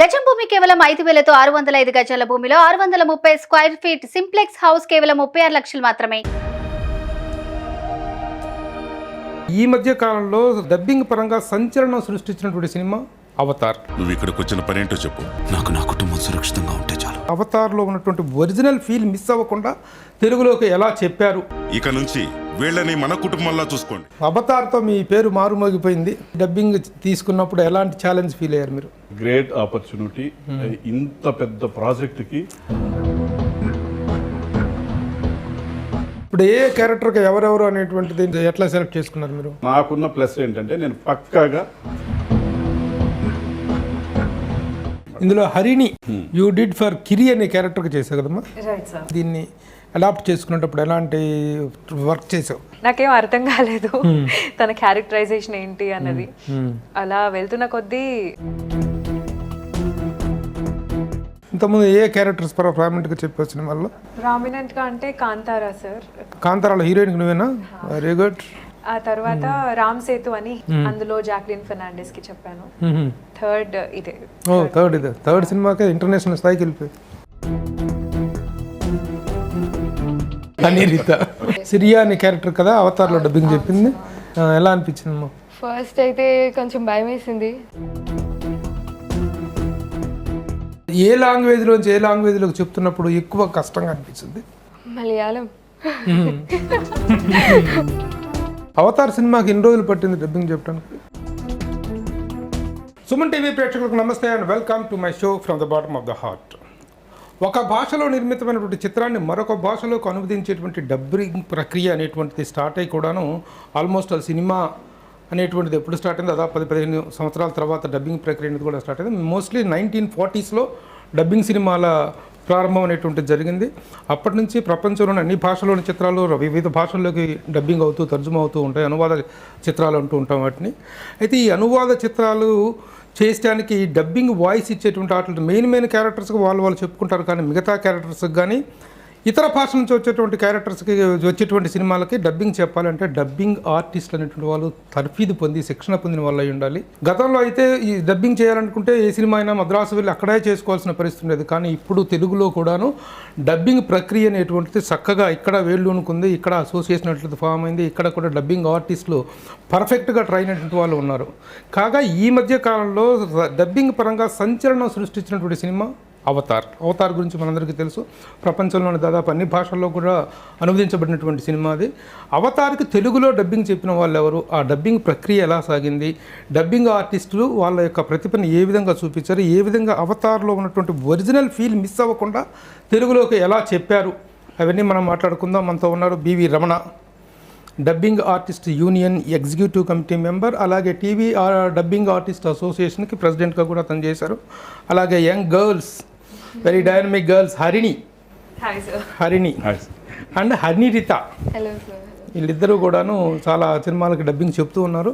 గజం భూమి కేవలం 5,000తో 605 గజాల భూమిలో 630 స్క్వేర్ ఫీట్ సింప్లెక్స్ హౌస్ కేవలం 36 లక్షలు మాత్రమే. ఈ మధ్య కాలంలో డబ్బింగ్ పరంగా సంచలనం సృష్టించినటువంటి సినిమా అవతార్. నువ్వు ఇక్కడికి వచ్చిన పనేంటో చెప్పు. నాకు నా కుటుంబం సురక్షితంగా ఉంటే చాలు. అవతార్లో ఉన్నటువంటి ఒరిజినల్ ఫీల్ మిస్ అవ్వకుండా తెలుగులోకి ఎలా చెప్పారు. ఇక నుంచి వీళ్ళని మన కుటుంబంలా చూసుకోండి. అవతార్తో మీ పేరు మారుమోగిపోయింది. డబ్బింగ్ తీసుకున్నప్పుడు ఎలాంటి ఛాలెంజ్ ఫీల్ అయ్యారు మీరు? Great opportunity. ఇంత పెద్ద ప్రాజెక్టుకి ఇప్పుడు ఏ క్యారెక్టర్కి ఎవరెవరు అనేటువంటిది ఎట్లా సెలెక్ట్ చేసుకున్నారు మీరు? నాకున్న ప్లస్ ఏంటంటే నేను పక్కాగా ఇందులో హరిణి యూ డిడ్ ఫర్ కిరి అనే క్యారెక్టర్కి చేసావు కదమ్మా. దీన్ని అడాప్ట్ చేసుకునేటప్పుడు ఎలాంటి వర్క్ చేసావు? నాకేం అర్థం కాలేదు తన క్యారెక్టరైజేషన్ ఏంటి అన్నది. అలా వెళ్తున్న కొద్దీ ఇంతకుముందు ఏ క్యారెక్టర్స్ ప్రామినెంట్ గా చెప్పావు సినిమాల్లో? ప్రామినెంట్ గా అంటే కాంతారా సార్. కాంతారాలో హీరోయిన్ నువ్వేనా? Very good. ఆ తర్వాత రామ్ సేతు అని అందులో జాక్లిన్ ఫెర్నాండెస్ కి చెప్పాను. థర్డ్ ఇదే. థర్డ్ సినిమాకే ఇంటర్నేషనల్ స్థాయికి వెళ్ళిపోయి. అనిరిత సిరియా అనే క్యారెక్టర్ కదా అవతార్లో డబ్బింగ్ చెప్పింది. ఎలా అనిపించింది? ఫస్ట్ అయితే కొంచెం భయం వేసింది. ఏ లాంగ్వేజ్లోంచి ఏ లాంగ్వేజ్లోకి చెప్తున్నప్పుడు ఎక్కువ కష్టంగా అనిపించింది? మలయాళం. అవతార్ సినిమాకి ఎన్ని రోజులు పట్టింది డబ్బింగ్ చెప్పడానికి? సుమన్ టీవీ ప్రేక్షకులకు నమస్తే and welcome to my show from the bottom of the heart. ఒక భాషలో నిర్మితమైనటువంటి చిత్రాన్ని మరొక భాషలోకి అనువదించేటువంటి డబ్బింగ్ ప్రక్రియ అనేటువంటిది స్టార్ట్ అయ్యి కూడాను ఆల్మోస్ట్ ఆ సినిమా అనేటువంటిది ఎప్పుడు స్టార్ట్ అయింది? దాదాపు 10-15 సంవత్సరాల తర్వాత డబ్బింగ్ ప్రక్రియ అనేది కూడా స్టార్ట్ అయింది. మోస్ట్లీ 1940s డబ్బింగ్ సినిమాల ప్రారంభం అనేటువంటిది జరిగింది. అప్పటి నుంచి ప్రపంచంలోని అన్ని భాషలోని చిత్రాలు వివిధ భాషల్లోకి డబ్బింగ్ అవుతూ తర్జుమా అవుతూ ఉంటాయి. అనువాద చిత్రాలు అంటూ ఉంటాం వాటిని. అయితే ఈ అనువాద చిత్రాలు చేయడానికి డబ్బింగ్ వాయిస్ ఇచ్చేటువంటి వాటి మెయిన్ క్యారెక్టర్స్కి వాళ్ళు చెప్పుకుంటారు. కానీ మిగతా క్యారెక్టర్స్కి కానీ ఇతర భాష నుంచి వచ్చేటువంటి క్యారెక్టర్స్కి వచ్చేటువంటి సినిమాలకి డబ్బింగ్ చెప్పాలంటే డబ్బింగ్ ఆర్టిస్టులు అనేటువంటి వాళ్ళు తర్ఫీదు పొంది శిక్షణ పొందిన వాళ్ళు అయి ఉండాలి. గతంలో అయితే ఈ డబ్బింగ్ చేయాలనుకుంటే ఏ సినిమా అయినా మద్రాసు వెళ్ళి అక్కడే చేసుకోవాల్సిన పరిస్థితి ఉండేది. కానీ ఇప్పుడు తెలుగులో కూడాను డబ్బింగ్ ప్రక్రియ అనేటువంటిది చక్కగా ఇక్కడ వేళ్ళూనుకుంది. ఇక్కడ అసోసియేషన్ అట్లా ఫామ్ అయింది. ఇక్కడ కూడా డబ్బింగ్ ఆర్టిస్టులు పర్ఫెక్ట్గా ట్రైన్ అయినటువంటి వాళ్ళు ఉన్నారు. కాగా ఈ మధ్య కాలంలో డబ్బింగ్ పరంగా సంచలనం సృష్టించినటువంటి సినిమా అవతార్ గురించి మనందరికీ తెలుసు. ప్రపంచంలోని దాదాపు అన్ని భాషల్లో కూడా అనువదించబడినటువంటి సినిమా అది. అవతార్కి తెలుగులో డబ్బింగ్ చెప్పిన వాళ్ళు ఎవరు? ఆ డబ్బింగ్ ప్రక్రియ ఎలా సాగింది? డబ్బింగ్ ఆర్టిస్టులు వాళ్ళ యొక్క ప్రతిభను ఏ విధంగా చూపించారు? ఏ విధంగా అవతార్లో ఉన్నటువంటి ఒరిజినల్ ఫీల్ మిస్ అవ్వకుండా తెలుగులోకి ఎలా చెప్పారు? అవన్నీ మనం మాట్లాడుకుందాం. మనతో ఉన్నారు B V Ramana, dubbing artist union executive committee member, అలాగే టీవీ డబ్బింగ్ ఆర్టిస్ట్ అసోసియేషన్కి ప్రెసిడెంట్గా కూడా తను చేశారు. అలాగే young girls, very dynamic girls Harini and Harinirita. Hello sir. వీళ్ళిద్దరూ కూడాను చాలా సినిమాలకి డబ్బింగ్ చెప్తూ ఉన్నారు.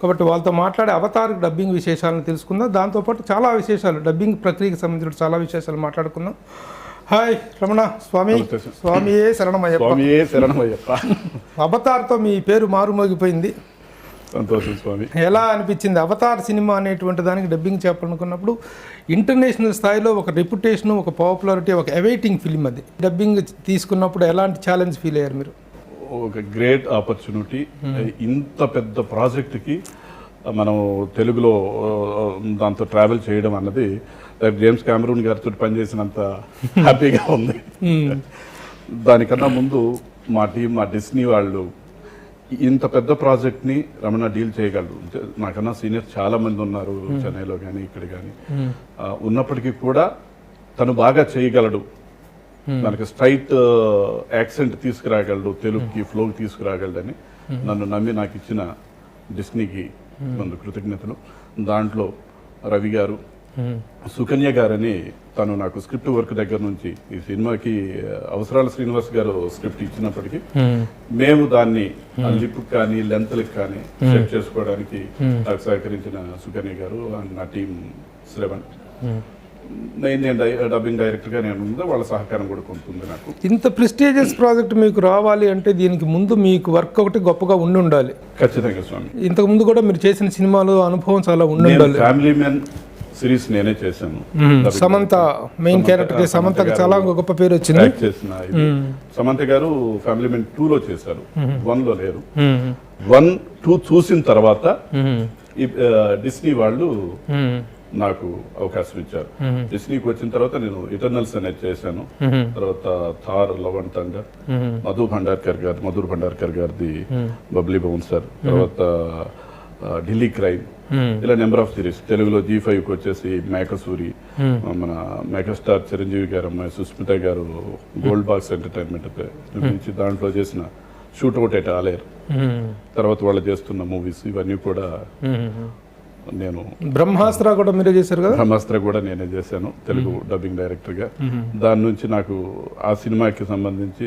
కాబట్టి వాళ్ళతో మాట్లాడే అవతార్ డబ్బింగ్ విశేషాలను తెలుసుకుందాం. దాంతోపాటు చాలా విశేషాలు డబ్బింగ్ ప్రక్రియకి సంబంధించిన చాలా విశేషాలు మాట్లాడుకుందాం. హాయ్ రమణ. స్వామియే శరణమయ్యప్ప. అవతార్తో మీ పేరు మారుమోగిపోయింది. సంతోషం స్వామి. ఎలా అనిపించింది? అవతార్ సినిమా అనేటువంటి దానికి డబ్బింగ్ చెప్పాలనుకున్నప్పుడు ఇంటర్నేషనల్ స్థాయిలో ఒక రెప్యుటేషన్, ఒక పాపులారిటీ, ఒక అవైటింగ్ ఫిల్మ్ అది. డబ్బింగ్ తీసుకున్నప్పుడు ఎలాంటి ఛాలెంజ్ ఫీల్ అయ్యారు మీరు? ఒక గ్రేట్ ఆపర్చునిటీ. ఇంత పెద్ద ప్రాజెక్టుకి మనం తెలుగులో దాంతో ట్రావెల్ చేయడం అన్నది జేమ్స్ కెమెరూన్ గారితో పనిచేసినంత హ్యాపీగా ఉంది. దానికన్నా ముందు మా టీం, మా డిస్నీ వాళ్ళు ఇంత పెద్ద ప్రాజెక్ట్ని రమణ డీల్ చేయగలరు. నాకన్నా సీనియర్ చాలా మంది ఉన్నారు చెన్నైలో కానీ ఇక్కడ కానీ. ఉన్నప్పటికీ కూడా తను బాగా చేయగలడు. మనకి స్ట్రైట్ యాక్సెంట్ తీసుకురాగలడు, తెలుగుకి ఫ్లోకి తీసుకురాగలడని నన్ను నమ్మి నాకు ఇచ్చిన డిస్నీకి ముందు కృతజ్ఞతలు. దాంట్లో రవి గారు, సుకన్య గారని తను నాకు స్క్రిప్ట్ వర్క్ దగ్గర నుంచి ఈ సినిమాకి అవసరాల శ్రీనివాస్ గారు స్క్రిప్ట్ ఇచ్చినప్పటికీ మేము దాన్ని లిప్ కానీ లెంత్లకు కానీ సెట్ చేసుకోవడానికి నాకు సహకరించిన సుకన్య గారు అండ్ నా టీం శ్రవణ్. నేను డబ్బింగ్ డైరెక్టర్గా నేను ఉందో వాళ్ళ సహకారం కూడా కొంటుంది నాకు. ఇంత ప్రెస్టీజియస్ ప్రాజెక్ట్ మీకు రావాలి అంటే దీనికి ముందు మీకు వర్క్ ఒకటి గొప్పగా ఉండాలి. ఖచ్చితంగా స్వామి. ఇంతకు ముందు కూడా మీరు చేసిన సినిమాలో అనుభవం చాలా ఉండాలి. ఫ్యామిలీ మెన్ సిరీస్ నేనే చేశాను. సమంత మెయిన్ క్యారెక్టర్ సమంతకి చాలా గొప్ప పేరు వచ్చింది. యాక్ట్ చేసిన ఇది. సమంత గారు ఫ్యామిలీ మెన్ 2లో చేశారు, 1లో లేరు. 1, 2 చూసిన తర్వాత ఈ డిస్నీ వాళ్ళు నాకు అవకాశం ఇచ్చారు. డిస్నీకి వచ్చిన తర్వాత నేను ఇటర్నల్స్ అనేది చేశాను. తర్వాత Thor, love and thunder, Madhur Bhandarkar గారిది బబ్లీ బౌన్సర్, తర్వాత ఢిల్లీ క్రైమ్, ఇలా నెంబర్ ఆఫ్ సిరీస్. తెలుగులో G5కి వచ్చేసి మేకసూరి, మన మెగాస్టార్ చిరంజీవి గారు అమ్మాయి సుస్మిత గారు గోల్డ్ బాక్స్ ఎంటర్టైన్మెంట్ నుంచి దాంట్లో చేసిన షూట్అవుట్ ఎట్ ఆలేర్, తర్వాత వాళ్ళు చేస్తున్న మూవీస్ ఇవన్నీ కూడా నేను. బ్రహ్మాస్త్ర కూడా మీరే చేశారు కదా? బ్రహ్మాస్త్ర కూడా నేనే చేశాను తెలుగు డబ్బింగ్ డైరెక్టర్గా. దాని నుంచి నాకు ఆ సినిమాకి సంబంధించి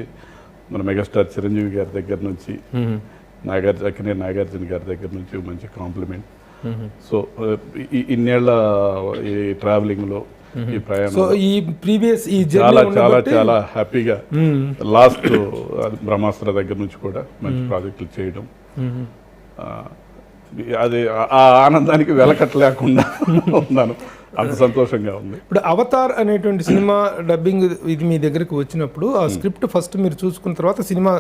మన మెగాస్టార్ చిరంజీవి గారి దగ్గర నుంచి నాగార్జున గారి దగ్గర నుంచి మంచి కాంప్లిమెంట్. సో ఇన్నేళ్ల ఈ ట్రావెలింగ్ లో ఈ ప్రయాణం ఈ ప్రీవియస్ ఈ చాలా చాలా చాలా హ్యాపీగా లాస్ట్ బ్రహ్మాస్త్ర దగ్గర నుంచి కూడా మంచి ప్రాజెక్టులు చేయడం, అది ఆ ఆనందానికి వెలకట్టలేకుండా ఉన్నాను. అంత సంతోషంగా ఉంది. ఇప్పుడు అవతార్ అనేటువంటి సినిమా డబ్బింగ్ ఇది మీ దగ్గరికి వచ్చినప్పుడు ఆ స్క్రిప్ట్ ఫస్ట్ మీరు చూసుకున్న తర్వాత సినిమా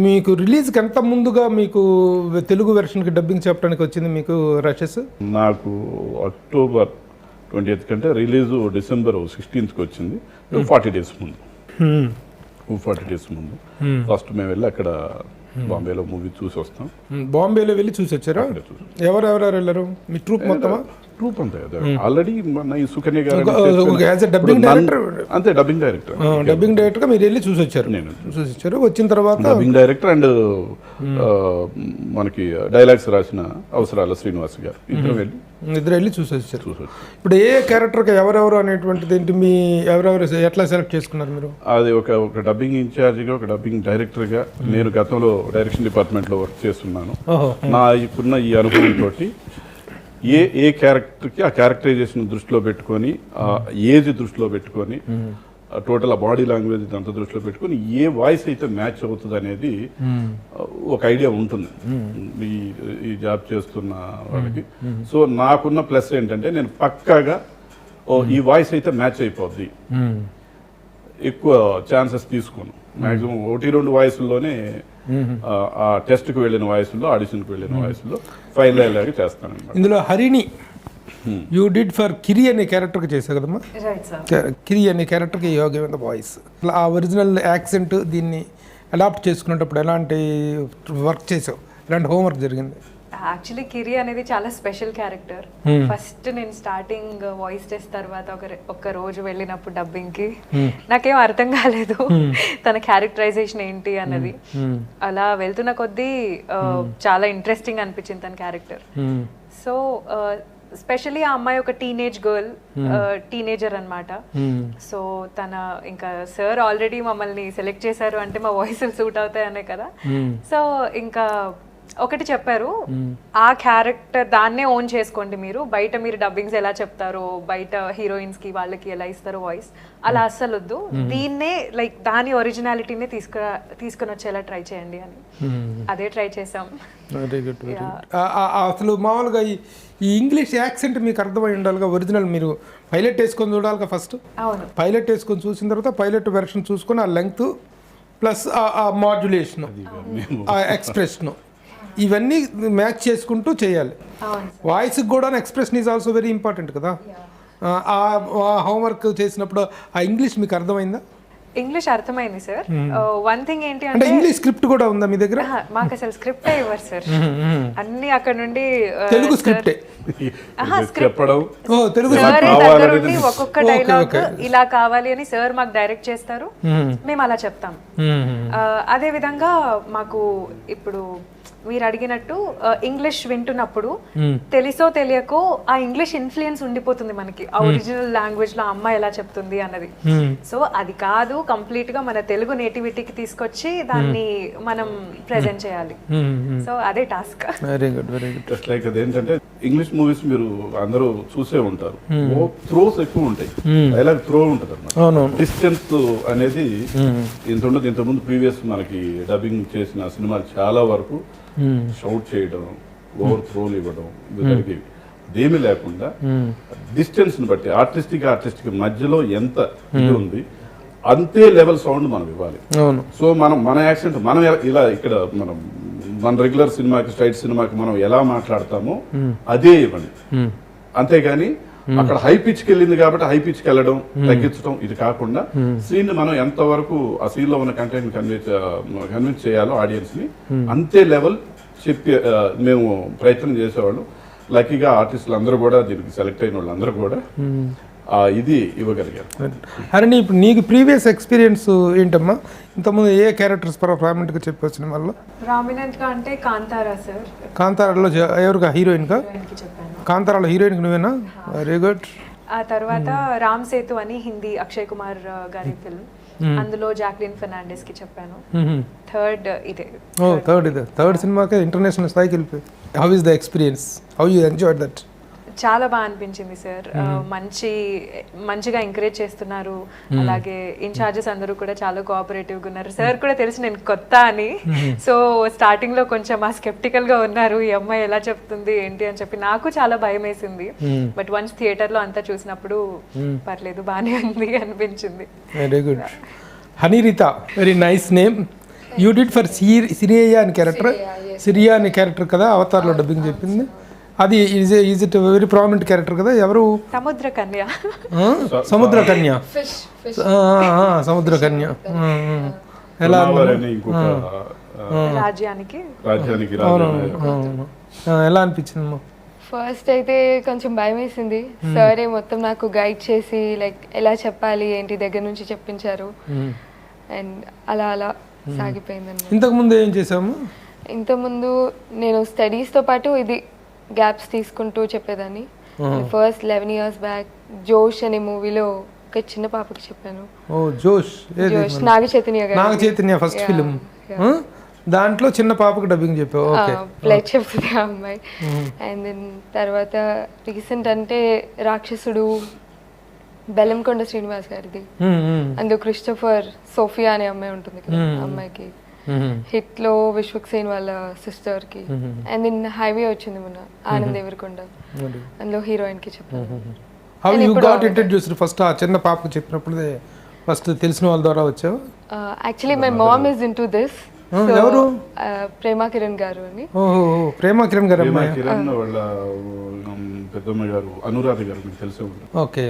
మీకు రిలీజ్కి ఎంత ముందుగా మీకు తెలుగు వెర్షన్కి డబ్బింగ్ చెప్పడానికి వచ్చింది మీకు రషెస్? నాకు అక్టోబర్ 20th కంటే రిలీజు డిసెంబర్ 16th వచ్చింది. 40 days ముందు, 40 days ముందు ఫస్ట్ మేము వెళ్ళి అక్కడ బాంబేలో మూవీ చూసి వస్తాం. బాంబేలో వెళ్ళి చూసి వచ్చారా? ఎవరెవరు వెళ్ళారు మీ ట్రూప్ మొత్తమా? ట్రూప్ అంతే ఆల్రెడీ మన ఈ సుకన్య గారు డబ్బింగ్ డైరెక్టర్, అంతే డబ్బింగ్ డైరెక్టర్, డబ్బింగ్ డైరెక్టర్ గా మీరు వెళ్ళి చూసి వచ్చారు. నేను చూసి వచ్చారు. వచ్చిన తర్వాత డబ్బింగ్ డైరెక్టర్ అండ్ మనకి డైలాగ్స్ రాసిన అవసరాల శ్రీనివాస్ గారు ఇద్దరు వెళ్ళి చూసి వచ్చారు. ఇప్పుడు ఏ క్యారెక్టర్కి ఎవరెవరు అనేటువంటిది ఏంటి, మీ ఎవరెవరు ఎట్లా సెలెక్ట్ చేసుకున్నారు మీరు? అది ఒక డబ్బింగ్ ఇన్ఛార్జిగా, ఒక డబ్బింగ్ డైరెక్టర్గా నేను గతంలో డైరెక్షన్ డిపార్ట్మెంట్లో వర్క్ చేస్తున్నాను. నాకున్న ఈ అనుభవంతో ఏ క్యారెక్టర్కి ఆ క్యారెక్టరైజేషన్ దృష్టిలో పెట్టుకొని, ఆ ఏజ్ దృష్టిలో పెట్టుకొని, టోటల్ ఆ బాడీ లాంగ్వేజ్ అంతా దృష్టిలో పెట్టుకొని ఏ వాయిస్ అయితే మ్యాచ్ అవుతుంది అనేది ఒక ఐడియా ఉంటుంది ఈ జాబ్ చేస్తున్న వాళ్ళకి. సో నాకున్న ప్లస్ ఏంటంటే నేను పక్కాగా ఈ వాయిస్ అయితే మ్యాచ్ అయిపోద్ది, ఎక్కువ ఛాన్సెస్ తీసుకోను. మాక్సిమం 1-2 వాయిస్లోనే ఆ టెస్ట్కి వెళ్ళిన వాయిస్లో, ఆడిషన్కి వెళ్ళిన వాయిస్లో ఫైనల్ అయ్యేలాగా చేస్తాను. ఇందులో హరిని యూ డిడ్ ఫర్ కిరి అనే క్యారెక్టర్కి చేసావు కదమ్మా? కిరి అనే క్యారెక్టర్కి యోగ్యమైన వాయిస్, ఆ ఒరిజినల్ యాక్సెంట్ దీన్ని అడాప్ట్ చేసుకునేటప్పుడు ఎలాంటి వర్క్ చేసావు, ఎలాంటి హోంవర్క్ జరిగింది? యాక్చువల్లీ కిరి అనేది చాలా స్పెషల్ క్యారెక్టర్. ఫస్ట్ నేను స్టార్టింగ్ వాయిస్ టెస్ట్ తర్వాత ఒక రోజు వెళ్ళినప్పుడు డబ్బింగ్ కి నాకేం అర్థం కాలేదు తన క్యారెక్టరైజేషన్ ఏంటి అన్నది. అలా వెళ్తున్న కొద్దీ చాలా ఇంట్రెస్టింగ్ అనిపించింది తన క్యారెక్టర్. సో స్పెషలీ ఆ అమ్మాయి ఒక టీనేజర్ అన్నమాట. సో తన ఇంకా సార్ ఆల్రెడీ మమ్మల్ని సెలెక్ట్ చేశారు అంటే మా వాయిస్లు సూట్ అవుతాయనే కదా. సో ఇంకా ఒకటి చెప్పారు, ఆ క్యారెక్టర్ దాన్నే ఓన్ చేసుకోండి మీరు, బయట మీరు డబ్బింగ్స్ ఎలా చెప్తారో, బయట హీరోయిన్స్ కి వాళ్ళకి ఎలా ఇస్తారో వాయిస్, అలా అస్సలు వద్దు, దీన్నే లైక్ దాని ఒరిజినాలిటీని తీసుకొని వచ్చేలా ట్రై చేయండి అని. అదే ట్రై చేసాం. Very good. అసలు మామూలుగా ఈ ఇంగ్లీష్ యాక్సెంట్ మీకు అర్థమై ఉండాలిగా, ఒరిజినల్ మీరు పైలట్ వేసుకొని చూడాలిగా ఫస్ట్. అవును, పైలట్ వేసుకొని చూసిన తర్వాత పైలట్ వెర్షన్ చూసుకొని ఆ లెంగ్త్ ప్లస్ ఆ మాడ్యులేషన్, ఆ ఎక్స్ప్రెషన్, ఇవన్నీ మ్యాచ్ చేసుకుంటూ చేయాలి. వాయిస్కి కూడా expression is also very important కదా. ఆ హోంవర్క్ చేసినప్పుడు ఆ ఇంగ్లీష్ మీకు అర్థమైందా? ఇంగ్లీష్ అర్థమైంది సార్. వన్ థింగ్ ఏంటి అంటే ఇంగ్లీష్ స్క్రిప్ట్ కూడా ఉందా మీ దగ్గర? మాకు అసలు స్క్రిప్ట్ ఇవ్వరు సార్, అన్ని అక్కడ నుండి తెలుగు స్క్రిప్టే చెప్పడం. ఒక్కొక్క డైలాగ్ ఇలా కావాలి అని సార్ మాకు డైరెక్ట్ చేస్తారు, మేము అలా చెప్తాం. అదే విధంగా మాకు ఇప్పుడు మీరు అడిగినట్టు ఇంగ్లీష్ వింటున్నప్పుడు తెలుసో తెలియకో ఆ ఇంగ్లీష్ ఇన్ఫ్లుయెన్స్ ఉండిపోతుంది మనకి, ఆ ఒరిజినల్ లాంగ్వేజ్ లో అమ్మ ఎలా చెప్తుంది అన్నది. సో అది కాదు, కంప్లీట్ గా మన తెలుగు నేటివిటీకి తీసుకొచ్చి దాన్ని మనం ప్రెజెంట్ చేయాలి. సో అదే task. Very good, very good. Just like అదేంటంటే ఇంగ్లీష్ మూవీస్ మీరు అందరూ చూసే ఉంటారు, త్రోస్ ఎక్కువ ఉంటాయి, డైలాగ్ త్రో ఉంటుంది అన్నమాట. డిస్టెన్స్ అనేది ఇంత ఉండదు. ఇంతకుముందు ప్రీవియస్ మనకి డబ్బింగ్ చేసిన సినిమాలు చాలా వరకు షౌట్ చేయడం, ఓవర్ త్రోలు ఇవ్వడం జరిగేవి. అదేమీ లేకుండా డిస్టెన్స్ని బట్టి ఆర్టిస్ట్కి మధ్యలో ఎంత ఇది ఉంది అంతే లెవెల్ సౌండ్ మనం ఇవ్వాలి. అవును. సో మన యాక్సెంట్ మనం ఇలా ఇక్కడ మన రెగ్యులర్ సినిమాకి స్ట్రైట్ సినిమాకి మనం ఎలా మాట్లాడతామో అదే ఇవ్వండి. అంతేగాని అక్కడ హై పిచ్కి వెళ్ళింది కాబట్టి హై పిచ్కి వెళ్ళడం తగ్గించడం ఇది కాకుండా సీన్ మనం ఎంతవరకు ఆ సీన్ లో ఉన్న కంటెంట్ కన్విన్స్ చేయాలో ఆడియన్స్ ని అంతే లెవెల్ చెప్పి మేము ప్రయత్నం చేసేవాళ్ళు. లక్కీగా ఆర్టిస్టులు అందరూ కూడా దీనికి సెలెక్ట్ అయిన వాళ్ళు అందరూ కూడా ఇది ఇవ్వగలిగారు. అరే ఇప్పుడు నీకు ప్రీవియస్ ఎక్స్పీరియన్స్ ఏంటమ్మా? ఇంతకుముందు ఏ క్యారెక్టర్స్ ప్రామినెంట్గా చెప్పొచ్చు సినిమా వల్ల? ప్రామినెంట్ గా అంటే కాంతారా సార్. కాంతారాలో ఎవరుగా హీరోయిన్గా? కాంతారాలో హీరోయిన్ నువ్వేనా? Very good. ఆ తర్వాత రామ్ సేతు అని హిందీ అక్షయ్ కుమార్ గారి ఫిల్మ్, అందులో జాక్లిన్ ఫెర్నాండెస్ కి చెప్పాను. థర్డ్ ఇదే. ఓ థర్డ్ సినిమాకే ఇంటర్నేషనల్ స్థాయికి వెళ్ళిపోయి. How is the experience? How you enjoyed that? చాలా బాగా అనిపించింది సార్. మంచిగా ఎంకరేజ్ చేస్తున్నారు. అలాగే ఇన్ఛార్జెస్ అందరూ కూడా చాలా కోఆపరేటివ్గా ఉన్నారు. సార్ కూడా తెలుసు నేను కొత్త అని, సో స్టార్టింగ్ లో కొంచెం స్కెప్టికల్ గా ఉన్నారు, ఈ అమ్మాయి ఎలా చెప్తుంది ఏంటి అని చెప్పి. నాకు చాలా భయం వేసింది, బట్ వన్స్ థియేటర్ లో అంతా చూసినప్పుడు పర్లేదు బాగానే ఉంది అనిపించింది. Very good. Hanirita, very nice name. You did for Tsireya అని క్యారెక్టర్. సిరియా అనే క్యారెక్టర్ కదా అవతార్లో డబ్బింగ్ చెప్పింది. అది is it very prominent character కదా. ఎవరు? సముద్ర కన్య. సముద్ర కన్య. సముద్ర కన్య ఎలా రాజ్యానికి ఎలా అనిపించింది? ఫస్ట్ అయితే కొంచెం భయం వేసింది. సరే మొత్తం నాకు గైడ్ చేసి లైక్ ఎలా చెప్పాలి ఏంటి దగ్గర నుంచి చెప్పించారు. అండ్ అలా సాగిపోయిందండి. ఇంతకుముందు ఏం చేసాము? ఇంతకుముందు నేను స్టడీస్తో పాటు ఇది గ్యాప్స్ తీసుకుంటూ చెప్పేదాన్ని. ఫస్ట్ 11 years బ్యాక్ జోష్ అనే మూవీలో ఒక చిన్న పాపకి చెప్పాను. ఓ జోష్. Naga Chaitanya first film. దాంట్లో చిన్న పాపకి డబ్బింగ్ చెప్పావు. ప్లే చెప్తుంది ఆ అమ్మాయి. అండ్ దెన్ తర్వాత రీసెంట్ అంటే రాక్షసుడు బెల్లంకొండ శ్రీనివాస్ గారిది. అందులో క్రిస్టోఫర్ సోఫియా అనే అమ్మాయి ఉంటుంది కదా, అమ్మాయికి హిట్ లో విశ్వక్ సేన్ వాళ్ళ సిస్టర్ కి. అండ్ దెన్ హైవే వచ్చింది మొన్న ఆనంద్ దేవరకొండ, అందులో హీరోయిన్ కి చెప్పాను. How you got introduced? First ఆ చిన్న పాపకు చెప్పినప్పుడు ఫస్ట్ తెలిసిన వాళ్ళ ద్వారా వచ్చావు? Actually my mom is into this. ఎవరు? ప్రేమ కిరణ్ గారు అని. ఓహో, ప్రేమ కిరణ్ గారు. కిరణ్ వాళ్ళ పెద్దమ్మ గారు అనురాధ గారు మీకు తెలిసే ఉంటుంది. ఓకే.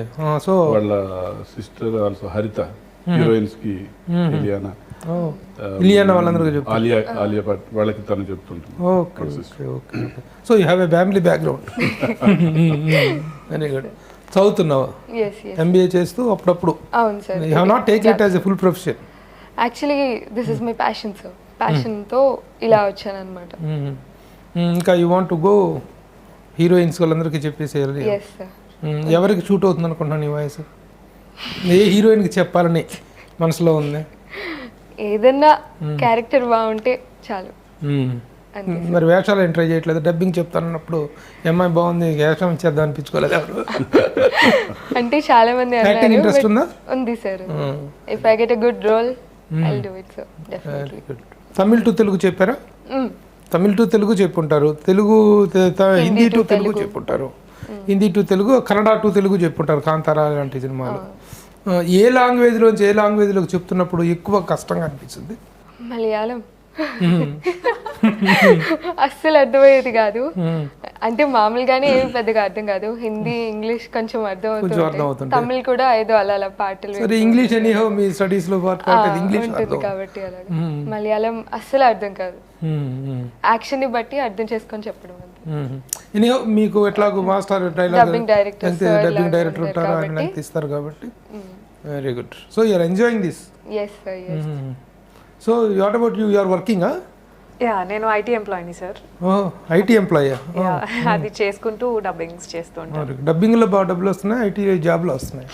సో వాళ్ళ సిస్టర్ ఆల్సో హరిత, హీరోయిన్స్ కి ఇలియానా వాళ్ళందరూ చెప్పారు. ఆలియా భట్ వాళ్ళకి తను చెప్తుంటుంది. Okay okay. So you have a family background. Very good. చదువుతున్నావా? ఎంబీఏ చేస్తూ అప్పుడప్పుడు? అవును sir. You have not take it as a full profession? Actually this is my passion sir. ప్యాషన్తో ఇలా వచ్చాను అనమాట. ఇంకా you want to go heroines వాళ్ళందరికీ చెప్పేసేయాలి. ఎవరికి షూట్ అవుతుంది అనుకుంటున్నాను ఈ వాయిస్? ఏ హీరోయిన్కి చెప్పాలని మనసులో ఉంది? ఏదన్నా క్యారెక్టర్ బాగుంటే చాలు. మరి వేషాలు ఏం ట్రై చేయట్లేదు? డబ్బింగ్ చెప్తానన్నప్పుడు అమ్మాయి బాగుంది వేషం ఇచ్చేద్దాం అనిపించుకోలేదు ఎవరు? అంటే చాలా మంది యాక్టింగ్ ఇంట్రెస్ట్ ఉందా? ఉంది sir. If I get a good role I will do it. So definitely. Tamil to Telugu చెప్పారా? తమిళ్ టు తెలుగు చెప్పుంటారు, తెలుగు హిందీ టు తెలుగు చెప్పుంటారు, హిందీ టు తెలుగు, కన్నడ టు తెలుగు చెప్పుంటారు కాంతారా లాంటి సినిమాలు. ఏ లాంగ్వేజ్లోంచి ఏ లాంగ్వేజ్లోకి చెప్తున్నప్పుడు ఎక్కువ కష్టంగా అనిపిస్తుంది? మలయాళం. అస్సలు అర్థమయ్యేది కాదు. అంటే మామూలుగానే ఏమి పెద్దగా అర్థం కాదు. హిందీ ఇంగ్లీష్ కొంచెం అర్థం అవుతుంది. తమిళ్ కూడా ఏదో అలా పాటలు. ఇంగ్లీష్ ఎనీహౌ మీ స్టడీస్ లో ఇంగ్లీష్ ఉంటుంది కాబట్టి అలాగే. మలయాళం అస్సలు అర్థం కాదు. యాక్షన్ ని బట్టి అర్థం చేసుకొని చెప్పడం. ఎనీహౌ మీకు ఎట్లాగో మాస్టర్ డబ్బింగ్ డైరెక్టర్ ఉంటారు, ఆయన తీస్తారు కాబట్టి. Very good. So you are enjoying this? yes sir, yes. So what about you are working? నేను ఐటీ ఎంప్లాయీని సార్. IT employee? అది చేసుకుంటూ డబ్బింగ్స్ చేస్తూ ఉంటాను. డబ్బింగ్ లో బాగా డబ్బులు వస్తున్నాయి, ఐటీ జాబ్ లో వస్తున్నాయి.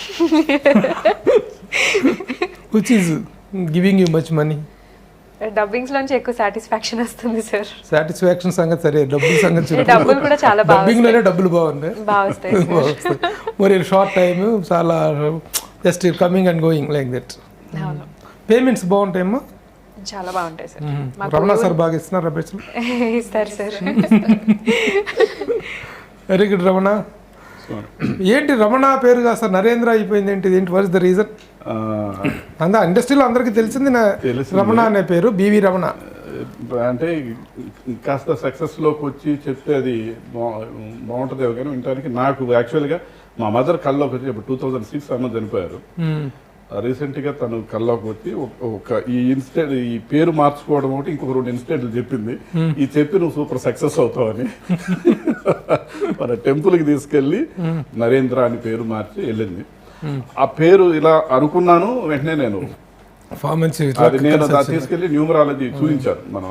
Which is giving you much money? Dubbings లోంచి ఎక్కువ సాటిస్ఫాక్షన్ వస్తుంది సార్. సాటిస్ఫాక్షన్ సంగతి సరే, డబ్బుల సంగతి. డబ్బులు కూడా చాలా బాగా డబ్బింగ్ లోనే డబ్బులు బాగున్నాయి, బాగా వస్తాయి. మరి షార్ట్ టైమ్ చాలా just coming and going like that. Payments బాగుంటాయమ్మా? చాలా బాగుంటాయి సార్. రమణ సార్ బాగా ఇస్తున్నారు? ఇస్తారు సార్. Very good Ramana. ఏంటి రమణ పేరు కాస్త నరేంద్ర అయిపోయింది ఏంటి? ఏంటి వాట్ ఇస్ ద రీజన్? ఇండస్ట్రీలో అందరికీ తెలిసింది రమణ అనే పేరు, బివి రమణ. అంటే కాస్త సక్సెస్లోకి వచ్చి చెప్తే అది బాగుంటుందేమో కానీ వినడానికి. నాకు యాక్చువల్గా మా మదర్ కల్లోకి వచ్చి ఇప్పుడు 2006 అమ్మ చనిపోయారు. రీసెంట్గా తను కల్లోకి వచ్చి ఒక ఈ పేరు మార్చుకోవడం ఒకటి ఇంకొక 2 ఇన్సిడెంట్లు చెప్పింది. ఈ చెప్పి నువ్వు సూపర్ సక్సెస్ అవుతావని మన టెంపుల్కి తీసుకెళ్ళి నరేంద్ర అని పేరు మార్చి వెళ్ళింది. ఆ పేరు ఇలా అనుకున్నాను, వెంటనే నేను తీసుకెళ్లి న్యూమరాలజీ చూపించాను. మన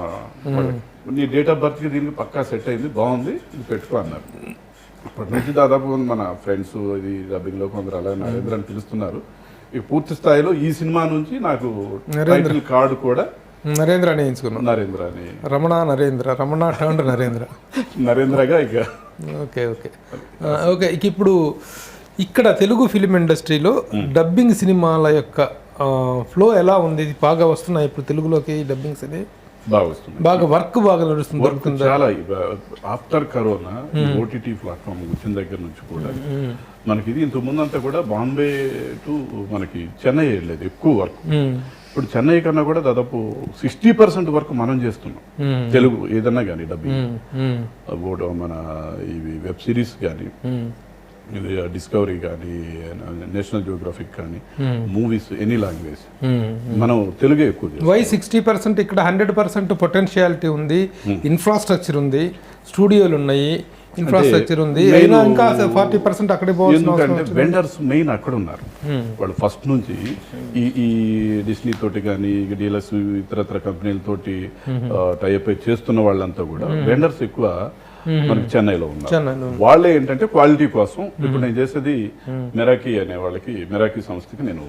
నీ డేట్ ఆఫ్ బర్త్కి దీనికి పక్కా సెట్ అయింది, బాగుంది, ఇది పెట్టుకో అన్నారు. అప్పటి నుంచి దాదాపు మన ఫ్రెండ్స్ ఇది డబ్బింగ్లో కొందరు అలా నరేంద్ర అని పిలుస్తున్నారు. ఈ పూర్తి స్థాయిలో ఈ సినిమా నుంచి నాకు టైటిల్ కార్డు కూడా నరేంద్ర అని ఎంచుకున్నాను. నరేంద్ర అని, రమణ నరేంద్ర, రమణ టర్న్ నరేంద్ర, నరేంద్రగా ఇక. Okay okay okay. ఇక ఇప్పుడు ఇక్కడ తెలుగు ఫిలిం ఇండస్ట్రీలో డబ్బింగ్ సినిమాల యొక్క ఫ్లో ఎలా ఉంది? ఇది బాగా వస్తున్నాయి ఇప్పుడు తెలుగులోకి డబ్బింగ్స్ అనేది? బాగా వస్తుంది, బాగా వర్క్ బాగా నడుస్తుంది. చాలా ఆఫ్టర్ కరోనా ఓటీటీ ప్లాట్ఫామ్ వచ్చిన దగ్గర నుంచి కూడా మనకి ఇది ఇంతకు ముందంతా కూడా బాంబే టు మనకి చెన్నై వెళ్ళలేదు ఎక్కువ వర్క్. ఇప్పుడు చెన్నై కన్నా కూడా దాదాపు 60% వరకు మనం చేస్తున్నాం తెలుగు ఏదన్నా కానీ డబ్బింగ్. మన ఇవి వెబ్ సిరీస్ కానీ, ఇది డిస్కవరీ కానీ, నేషనల్ జియోగ్రఫిక్ కానీ, మూవీస్ ఎనీ లాంగ్వేజ్ మనం తెలుగే ఎక్కువ. వై 60%? ఇక్కడ 100% పొటెన్షియాలిటీ ఉంది, ఇన్ఫ్రాస్ట్రక్చర్ ఉంది, స్టూడియోలు ఉన్నాయి, ఇన్ఫ్రాస్ట్రక్చర్ ఉంది, అయినా ఇంకా 40% అక్కడే పోవచ్చు. ఎందుకంటే వెండర్స్ మెయిన్ అక్కడ ఉన్నారు. వాళ్ళు ఫస్ట్ నుంచి ఈ డిస్నీ తోటి కానీ డీలర్స్ ఇతరత్ర కంపెనీలతోటి టైప్ చేస్తున్న వాళ్ళంతా కూడా వెండర్స్ ఎక్కువ మనకి చెన్నైలో ఉన్నారు. వాళ్ళే ఏంటంటే క్వాలిటీ కోసం ఇప్పుడు నేను చేసేది మెరాకీ అనే వాళ్ళకి, మెరాకీ సంస్థకి నేను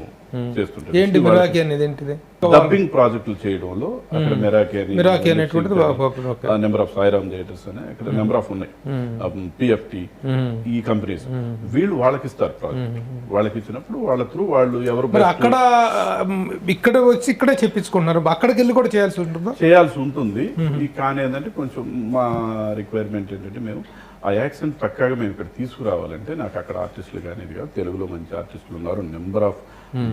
చేస్తుంటాను. ఏంటి మెరాకీ అనేది? ఏంటిది? డబ్బింగ్ ప్రాజెక్టులు చేయడంలో అక్కడ మెరాకీ అనేటువంటిది నెంబర్ ఆఫ్ సాయిరామ్ థియేటర్స్ అని అక్కడ నెంబర్ ఆఫ్ ఉన్నాయి, పిఎఫ్టి, ఈ కంపెనీస్. వీళ్ళు వాళ్ళకి ఇస్తారు ప్రాజెక్ట్. వాళ్ళకి ఇచ్చినప్పుడు వాళ్ళ త్రూ వాళ్ళు ఎవరు అక్కడ ఇక్కడ వచ్చి ఇక్కడే చెప్పించుకుంటున్నారు, అక్కడికి వెళ్ళి కూడా చేయాల్సి ఉంటుంది. కానీ ఏంటంటే కొంచెం మా రిక్వైర్మెంట్ ఏంటంటే మేము ఆ యాక్సెంట్ పక్కాగా మేము ఇక్కడ తీసుకురావాలంటే నాకు అక్కడ ఆర్టిస్టులు కానీ ఇది కాదు, తెలుగులో మంచి ఆర్టిస్టులు ఉన్నారు. నెంబర్ ఆఫ్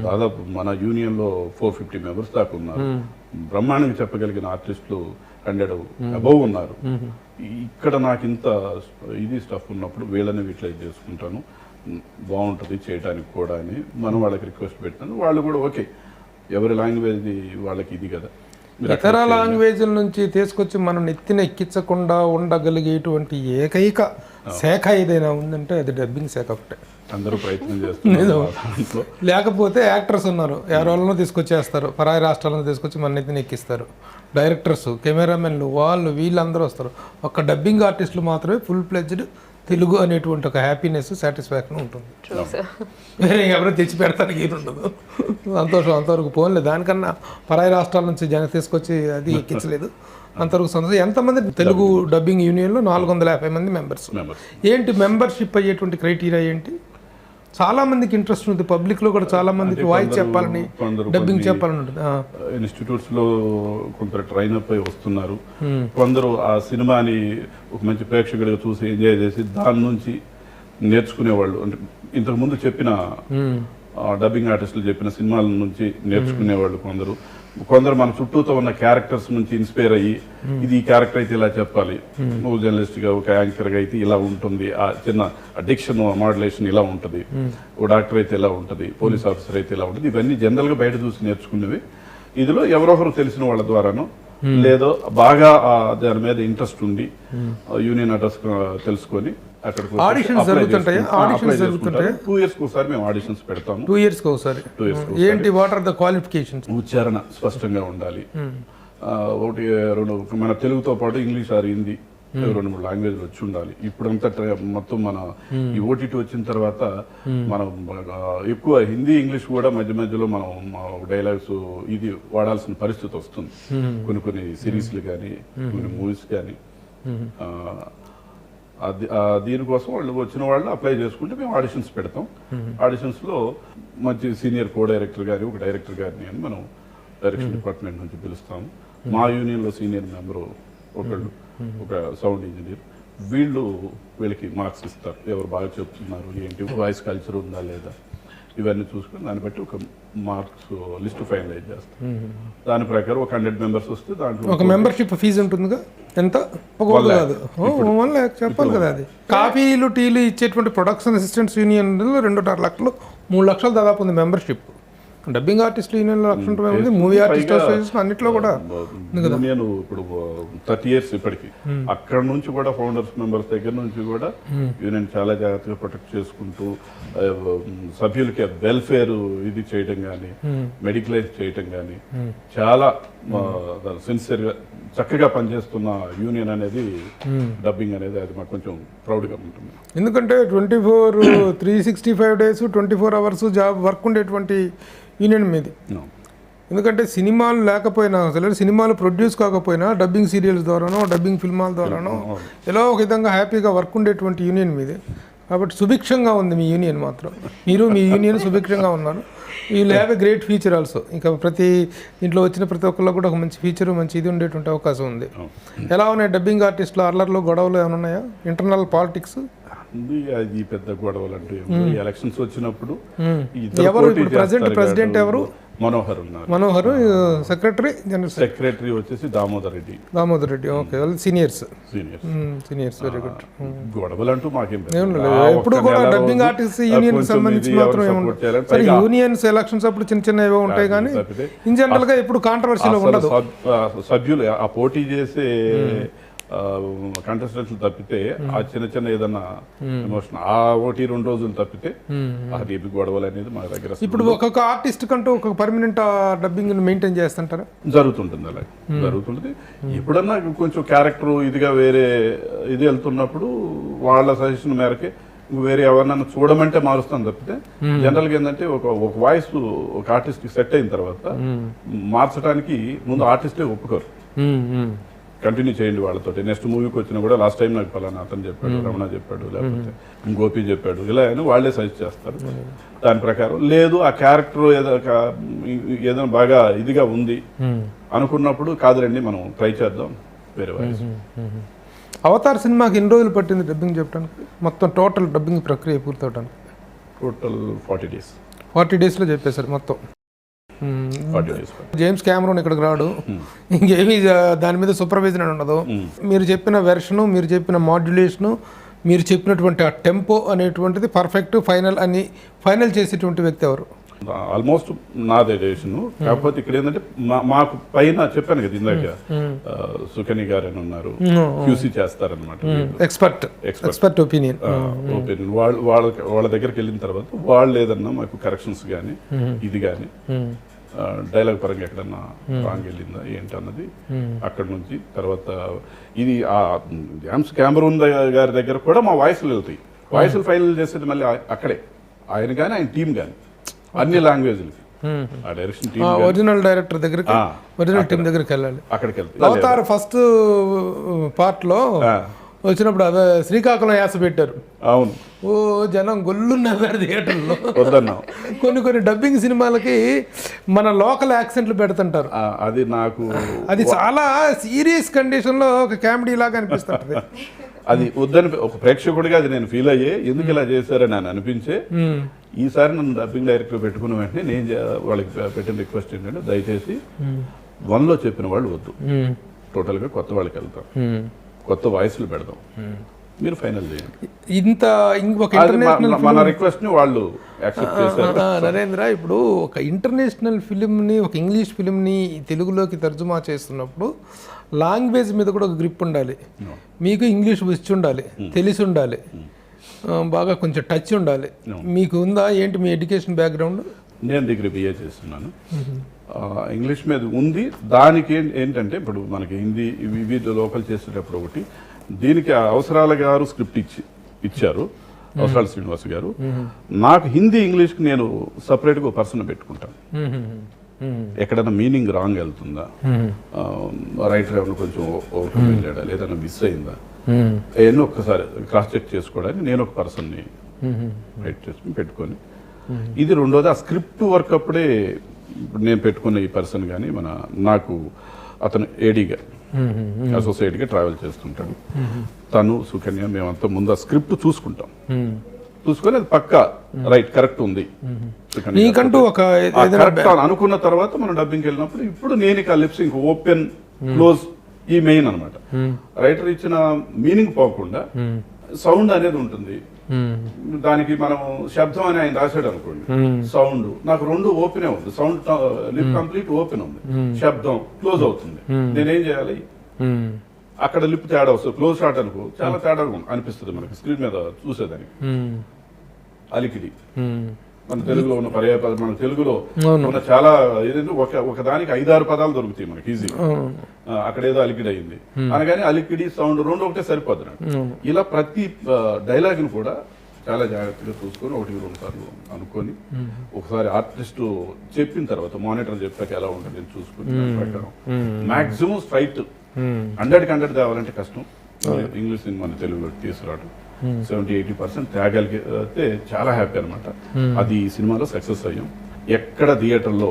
దాదాపు మన యూనియన్లో 450 మెంబర్స్ దాకా ఉన్నారు. బ్రహ్మాండంగా చెప్పగలిగిన ఆర్టిస్టులు 100 అబౌవ్ ఉన్నారు. ఇక్కడ నాకు ఇంత ఇది స్టఫ్ ఉన్నప్పుడు వీళ్ళని యూటిలైజ్ చేసుకుంటాను, బాగుంటుంది చేయడానికి కూడా అని మనం వాళ్ళకి రిక్వెస్ట్ పెట్టాను. వాళ్ళు కూడా ఓకే, ఎవరి లాంగ్వేజ్ వాళ్ళకి ఇది కదా. ఇతర లాంగ్వేజ్ల నుంచి తీసుకొచ్చి మనం నెత్తిన ఎక్కించకుండా ఉండగలిగేటువంటి ఏకైక శాఖ ఏదైనా ఉందంటే అది డబ్బింగ్ శాఖ ఒకటే. అందరూ ప్రయత్నం చేస్తున్నారు. లేకపోతే యాక్టర్స్ ఉన్నారు, ఎవరినో తీసుకొచ్చేస్తారు, పరాయి రాష్ట్రాలను తీసుకొచ్చి మన నెత్తిన ఎక్కిస్తారు. డైరెక్టర్స్, కెమెరామెన్లు, వాళ్ళు వీళ్ళందరూ వస్తారు. ఒక్క డబ్బింగ్ ఆర్టిస్టులు మాత్రమే ఫుల్ ప్లెడ్జ్డ్ తెలుగు అనేటువంటి ఒక హ్యాపీనెస్, సాటిస్ఫాక్షన్ ఉంటుంది. వేరే ఎవరో తెచ్చి పెడతానికి ఏది ఉండదు. సంతోషం అంతవరకు పోన్లే. దానికన్నా పరాయి రాష్ట్రాల నుంచి జనం తీసుకొచ్చి అది ఎక్కించలేదు, అంతవరకు సంతోషం. ఎంతమంది తెలుగు డబ్బింగ్ యూనియన్లో? 450 మంది మెంబర్స్. ఏంటి మెంబర్షిప్ అయ్యేటువంటి క్రైటీరియా ఏంటి? చాలా మందికి ఇంట్రెస్ట్ ఉంది, పబ్లిక్ లో కూడా చాలా మందికి వాయిస్ చెప్పాలని, డబ్బింగ్ చెప్పాలని ఉంటుంది. ఇన్స్టిట్యూట్స్ లో కొందరు ట్రైన్ అప్ అయి వస్తున్నారు, కొందరు ఆ సినిమాని ఒక మంచి ప్రేక్షకుడిగా చూసి ఎంజాయ్ చేసి దాని నుంచి నేర్చుకునేవాళ్ళు. అంటే ఇంతకు ముందు చెప్పిన డబ్బింగ్ ఆర్టిస్టులు చెప్పిన సినిమాల నుంచి నేర్చుకునేవాళ్ళు కొందరు మన చుట్టూతో ఉన్న క్యారెక్టర్స్ నుంచి ఇన్స్పైర్ అయ్యి ఇది ఈ క్యారెక్టర్ అయితే ఇలా చెప్పాలి, నువ్వు జర్నలిస్ట్ గా ఒక యాంకర్ గా అయితే ఇలా ఉంటుంది, ఆ చిన్న అడిక్షన్ మాడ్యులేషన్ ఇలా ఉంటుంది, ఓ డాక్టర్ అయితే ఇలా ఉంటుంది, పోలీస్ ఆఫీసర్ అయితే ఇలా ఉంటుంది. ఇవన్నీ జనరల్ గా బయట చూసి నేర్చుకునేవి. ఇందులో ఎవరొకరు తెలిసిన వాళ్ళ ద్వారానో లేదో బాగా దాని మీద ఇంట్రెస్ట్ ఉండి యూనియన్ అడ్రస్ తెలుసుకొని ఆడిషన్స్ జరుగుతుంటాయి. 2 years ఒకసారి మేము ఆడిషన్స్ పెడతాము. 2 years ఒకసారి. ఏంటి, వాట్ ఆర్ ద క్వాలిఫికేషన్స్? ఉచ్చారణ స్పష్టంగా ఉండాలి. 1, 2 మన తెలుగుతో పాటు ఇంగ్లీష్ ఆర్ హిందీ 2-3 లాంగ్వేజ్లు వచ్చి ఉండాలి. ఇప్పుడంతా మొత్తం మన ఈ ఓటీటీ వచ్చిన తర్వాత మనం ఎక్కువ హిందీ ఇంగ్లీష్ కూడా మధ్య మధ్యలో మనం డైలాగ్స్ ఇది వాడాల్సిన పరిస్థితి వస్తుంది. కొన్ని సిరీస్లు కానీ కొన్ని మూవీస్ కానీ. దీనికోసం వాళ్ళు వచ్చిన వాళ్ళు అప్లై చేసుకుంటే మేము ఆడిషన్స్ పెడతాం. ఆడిషన్స్ లో మంచి సీనియర్ కో డైరెక్టర్ గారి, ఒక డైరెక్టర్ గారిని అని మనం డైరెక్షన్ డిపార్ట్మెంట్ నుంచి పిలుస్తాము. మా యూనియన్ లో సీనియర్ మెంబరు ఒకళ్ళు, ఒక సౌండ్ ఇంజనీర్, వీళ్ళకి మార్క్స్ ఇస్తారు, ఎవరు బాగా చెప్తున్నారు ఏంటి, వాయిస్ కల్చర్ ఉందా లేదా, ఇవన్నీ చూసుకొని దాన్ని బట్టి ఒక మార్క్స్ లిస్ట్ ఫైనలైజ్ చేస్తారు. దాని ప్రకారం ఒక 100 మెంబర్స్ వస్తే దాంట్లో ఒక మెంబర్షిప్ ఫీజు ఉంటుందిగా, ఎంత? ఒక 1 కాదు 1 lakh చెప్పాలి కదా. అది కాఫీలు టీలు ఇచ్చేటువంటి ప్రొడక్షన్ అసిస్టెంట్స్ యూనియన్లో 2.5 లక్షలు 3 లక్షలు దాదాపు ఉంది మెంబర్షిప్. డబ్బింగ్ ఆర్టిస్ట్ యూనియన్లో 1 లక్ష ఉంది, మూవీ ఆర్టిస్ట్ అసోసియేషన్ అన్నిట్లో కూడా యూనియన్ ఇప్పుడు 30 years ఇప్పటికి. అక్కడ నుంచి కూడా ఫౌండర్స్ మెంబర్స్ దగ్గర నుంచి కూడా యూనియన్ చాలా జాగ్రత్తగా ప్రొటెక్ట్ చేసుకుంటూ సభ్యులకి వెల్ఫేర్ ఇది చేయడం కానీ, మెడికలైజ్ చేయడం కానీ చాలా సిన్సియర్గా చక్కగా పనిచేస్తున్న యూనియన్ అనేది డబ్బింగ్ అనేది అది మాకు కొంచెం ప్రౌడ్గా ఉంటుంది. ఎందుకంటే 365 days 24 hours జాబ్ వర్క్ ఉండేటువంటి యూనియన్ మీది. ఎందుకంటే సినిమాలు లేకపోయినా అసలు సినిమాలు ప్రొడ్యూస్ కాకపోయినా డబ్బింగ్ సీరియల్స్ ద్వారానో డబ్బింగ్ ఫిల్మాల ద్వారానో ఎలా ఒక విధంగా హ్యాపీగా వర్క్ ఉండేటువంటి యూనియన్ మీది. కాబట్టి సుభిక్షంగా ఉంది మీ యూనియన్ మాత్రం. మీరు మీ యూనియన్ సుభిక్షంగా ఉన్నారు. You will have a great future also. ఇంకా ప్రతి దీంట్లో వచ్చిన ప్రతి ఒక్కళ్ళు కూడా ఒక మంచి ఫ్యూచర్ మంచి ఇది ఉండేటువంటి అవకాశం ఉంది. ఎలా ఉన్నాయి డబ్బింగ్ ఆర్టిస్టులు అల్లర్లు గొడవలు ఏమైనా ఉన్నాయా? ఇంటర్నల్ పాలిటిక్స్ అది పెద్ద గొడవలు అంటూ ఎలక్షన్స్ వచ్చినప్పుడు ఎవరు ఇప్పుడు ప్రెసిడెంట్ ఎవరు? మనోహర్ ఉన్నారు. మనోహర్ సెక్రటరీ జనరల్ సెక్రటరీ వచ్చేసి దామోదర్ రెడ్డి. ఓకే, వాళ్ళు సీనియర్స్ వెరీ గుడ్. గొడవలు అంటూ మాకేం ఎప్పుడు కూడా డబ్బింగ్ ఆర్టిస్ట్ యూనియన్ సంబంధించి మాత్రం ఏముంటుంది. యూనియన్స్ ఎలక్షన్స్ అప్పుడు చిన్న చిన్న ఏవో ఉంటాయి కానీ ఇన్ జనరల్ గా ఎప్పుడు కాంట్రవర్సీలో ఉండదు. సభ్యులు ఆ పోటీ చేసే కంటెస్టెంట్లు తప్పితే ఆ చిన్న ఏదన్నా ఎమోషన్ ఆ 1-2 రోజులు తప్పితే ఆ రేపు గొడవలు అనేది మా దగ్గర. ఇప్పుడు ఒక్కొక్క ఆర్టిస్ట్ కంటూ ఒక పర్మనెంట్ డబ్బింగ్ మెయింటైన్ చేస్తుంటారా? జరుగుతుంటుంది, అలాగే జరుగుతుంది. ఎప్పుడన్నా కొంచెం క్యారెక్టర్ ఇదిగా వేరే ఇది వెళ్తున్నప్పుడు వాళ్ళ సజెషన్ మేరకే వేరే ఎవరినన్నా చూడమంటే మారుస్తాను తప్పితే జనరల్గా ఏంటంటే ఒక వాయిస్ ఒక ఆర్టిస్ట్ కి సెట్ అయిన తర్వాత మార్చడానికి ముందు ఆర్టిస్టే ఒప్పుకోరు. కంటిన్యూ చేయండి వాళ్ళతో. నెక్స్ట్ మూవీకి వచ్చినా కూడా లాస్ట్ టైం నాకు ఫలానా అతను చెప్పాడు, రమణ చెప్పాడు, లేకపోతే గోపి చెప్పాడు, ఇలా అని వాళ్ళే సజెస్ట్ చేస్తారు. దాని ప్రకారం లేదు ఆ క్యారెక్టర్ ఏదైనా బాగా ఇదిగా ఉంది అనుకున్నప్పుడు కాదురండి మనం ట్రై చేద్దాం వేరే వాయిస్. అవతార్ సినిమాకి ఎన్ని రోజులు పట్టింది డబ్బింగ్ చెప్పడానికి? మొత్తం టోటల్ డబ్బింగ్ ప్రక్రియ పూర్తవడానికి టోటల్ 40 days. 40 daysలో చెప్పేశారు మొత్తం. 40 days. జేమ్స్ క్యామరూన్ ఇక్కడికి రాడు, ఇంకేమీ దాని మీద సూపర్విజన్ అని ఉండదు. మీరు చెప్పిన వెర్షను, మీరు చెప్పిన మాడ్యులేషను, మీరు చెప్పినటువంటి ఆ టెంపో అనేటువంటిది పర్ఫెక్ట్ ఫైనల్ చేసేటువంటి వ్యక్తి ఎవరు? ఆల్మోస్ట్ నాదే డెసిషన్. కాకపోతే ఇక్కడ ఏంటంటే మాకు పైన చెప్పాను కదా ఇందాక సుకని గారు అని ఉన్నారు, క్యూసీ చేస్తారనమాట, ఎక్స్పర్ట్ ఒపీనియన్. వాళ్ళ దగ్గరికి వెళ్ళిన తర్వాత వాళ్ళు ఏదన్నా మాకు కరెక్షన్స్ కానీ ఇది కానీ డైలాగ్ పరంగా ఎక్కడన్నా రాంగ్ వెళ్ళిందా ఏంటి అన్నది అక్కడ నుంచి తర్వాత ఇది జేమ్స్ క్యామరూన్ గారి దగ్గర కూడా మా వాయిస్లు వెళ్తాయి. వాయిస్లు ఫైనల్ చేసేది మళ్ళీ అక్కడే ఆయన కానీ ఆయన టీం కానీ అన్ని లాంగ్వేజ్లకి ఆ డైరెక్షన్ టీం ఒరిజినల్ డైరెక్టర్ దగ్గరికి ఒరిజినల్ టీం దగ్గరికి వెళ్ళాలి. అక్కడికి వెళ్తాయి. అవతార్ ఫస్ట్ పార్ట్ లో వచ్చినప్పుడు అదే శ్రీకాకుళం యాస పెట్టారు. అవును, ఓ జనం గొల్లున్నారు థియేటర్లో. వద్దన్నాం. కొన్ని డబ్బింగ్ సినిమాలకి మన లోకల్ యాక్సెంట్లు పెడుతుంటారు. అది చాలా సీరియస్ కండిషన్ లో ఒక కామెడీ లాగా అనిపిస్తుంది. అది వద్దని ఒక ప్రేక్షకుడిగా అది నేను ఫీల్ అయ్యే, ఎందుకు ఇలా చేశారని నేను అనిపించే ఈసారి నన్ను డబ్బింగ్ డైరెక్టర్ పెట్టుకున్న వెంటనే నేను వాళ్ళకి పెట్టిన రిక్వెస్ట్ ఏంటంటే దయచేసి 1లో చెప్పిన వాళ్ళు వద్దు, టోటల్గా కొత్త వాళ్ళకి వెళ్తాం, కొత్త వాయిస్లు పెడదాం, మీరు ఫైనల్ చేయండి. మన రిక్వెస్ట్ ని వాళ్ళు యాక్సెప్ట్ చేశారు. నరేంద్ర, ఇప్పుడు ఒక ఇంటర్నేషనల్ ఫిలింని ఒక ఇంగ్లీష్ ఫిలింని తెలుగులోకి తర్జుమా చేస్తున్నప్పుడు లాంగ్వేజ్ మీద కూడా ఒక గ్రిప్ ఉండాలి. మీకు ఇంగ్లీష్ వచ్చి ఉండాలి, తెలిసి ఉండాలి, బాగా కొంచెం టచ్ ఉండాలి. మీకు ఉందా ఏంటి మీ ఎడ్యుకేషన్ బ్యాక్గ్రౌండ్? నేను డిగ్రీ బిఏ చేస్తున్నాను. ఇంగ్లీష్ మీద ఉంది. దానికి ఏంటంటే ఇప్పుడు మనకి హిందీ ఇవి లోకల్ చేసేటప్పుడు ఒకటి దీనికి అవసరాల గారు స్క్రిప్ట్ ఇచ్చారు, అవసరాల శ్రీనివాస్ గారు. నాకు హిందీ ఇంగ్లీష్కి నేను సపరేట్గా ఒక పర్సన్ పెట్టుకుంటాను. ఎక్కడైనా మీనింగ్ రాంగ్ వెళ్తుందా, రైటర్ ఏమైనా కొంచెం ఓవర్ వెళ్ళాడా, లేదన్నా మిస్ అయిందా, అవన్నీ ఒక్కసారి క్రాస్ చెక్ చేసుకోవడానికి నేను ఒక పర్సన్ని రైట్ చేసుకుని పెట్టుకొని ఇది. రెండోది ఆ స్క్రిప్ట్ వర్క్ అప్పుడే నేను పెట్టుకున్న ఈ పర్సన్ కానీ నాకు అతను ఏడీగా అసోసియేట్గా ట్రావెల్ చేస్తుంటాడు. తను సుకన్య మేమంతా ముందు ఆ స్క్రిప్ట్ చూసుకుంటాం, చూసుకొని అది పక్కా రైట్ కరెక్ట్ ఉంది సుకన్య నీకంటూ ఒక కరెక్ట్ అనుకున్న తర్వాత మనం డబ్బింగ్కి వెళ్ళినప్పుడు ఇప్పుడు నేను ఇక లిప్సింగ్ ఓపెన్ క్లోజ్ ఈ మెయిన్ అనమాట. రైటర్ ఇచ్చిన మీనింగ్ పోకుండా సౌండ్ అనేది ఉంటుంది. దానికి మనం శబ్దం అని ఆయన రాశాడు అనుకోండి, సౌండ్ నాకు రెండు ఓపెన్ ఉంది, సౌండ్ లిప్ కంప్లీట్ ఓపెన్ ఉంది, శబ్దం క్లోజ్ అవుతుంది. నేనేం చేయాలి? అక్కడ లిప్ తేడా వస్తుంది. క్లోజ్ షాట్ అనుకో చాలా తేడా అనిపిస్తుంది మనకి స్క్రీన్ మీద చూసేదానికి. అలికిడి మన తెలుగులో ఉన్న పర్యాపదాలు, మన తెలుగులో ఉన్న చాలా ఏదంటే ఒక దానికి 5-6 పదాలు దొరుకుతాయి మనకి ఈజీ. అక్కడ ఏదో అలికిడి అయింది అనగానే అలికిడి సౌండ్ రెండు ఒకటే సరిపోద్ది నాకు. ఇలా ప్రతి డైలాగ్ ను కూడా చాలా జాగ్రత్తగా చూసుకొని 1-2 సార్లు అనుకొని ఒకసారి ఆర్టిస్ట్ చెప్పిన తర్వాత మానిటర్ చెప్పాక ఎలా ఉంటుంది అని చూసుకుని ప్రకారం మాక్సిమం స్ట్రైట్ 100 తేవాలంటే కష్టం. ఇంగ్లీష్ సినిమా తెలుగులో తీసుకురావడం 70-80% తేగలిగితే చాలా హ్యాపీ అనమాట. అది ఈ సినిమాలో సక్సెస్ అయ్యాం. ఎక్కడ థియేటర్లో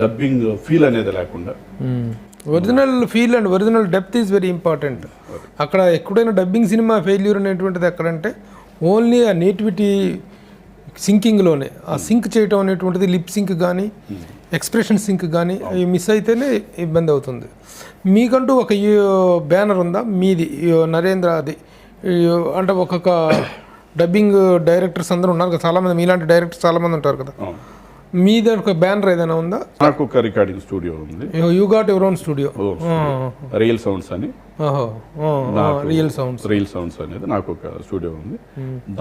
డబ్బింగ్ ఫీల్ అనేది లేకుండా original feel and original depth is very important. అక్కడ ఎక్కడైనా డబ్బింగ్ సినిమా ఫెయిల్యూర్ అనేటువంటిది ఎక్కడంటే ఓన్లీ ఆ నేటివిటీ సింకింగ్లోనే, ఆ సింక్ చేయటం అనేటువంటిది లిప్ సింక్ కానీ ఎక్స్ప్రెషన్ సింక్ కానీ అవి మిస్ అయితేనే ఇబ్బంది అవుతుంది. మీకంటూ ఒక బ్యానర్ ఉందా మీది నరేంద్ర? అది అంటే ఒక్కొక్క డబ్బింగ్ డైరెక్టర్స్ అందరూ ఉన్నారు కదా, చాలామంది మీలాంటి డైరెక్టర్స్ చాలామంది ఉంటారు కదా, మీది ఒక బ్యానర్ ఏదైనా ఉందా? నాకు ఒక రికార్డింగ్ స్టూడియో ఉంది. You got your own studio? Real sounds అని. రియల్ సౌండ్స్ అనేది నాకు ఒక స్టూడియో ఉంది.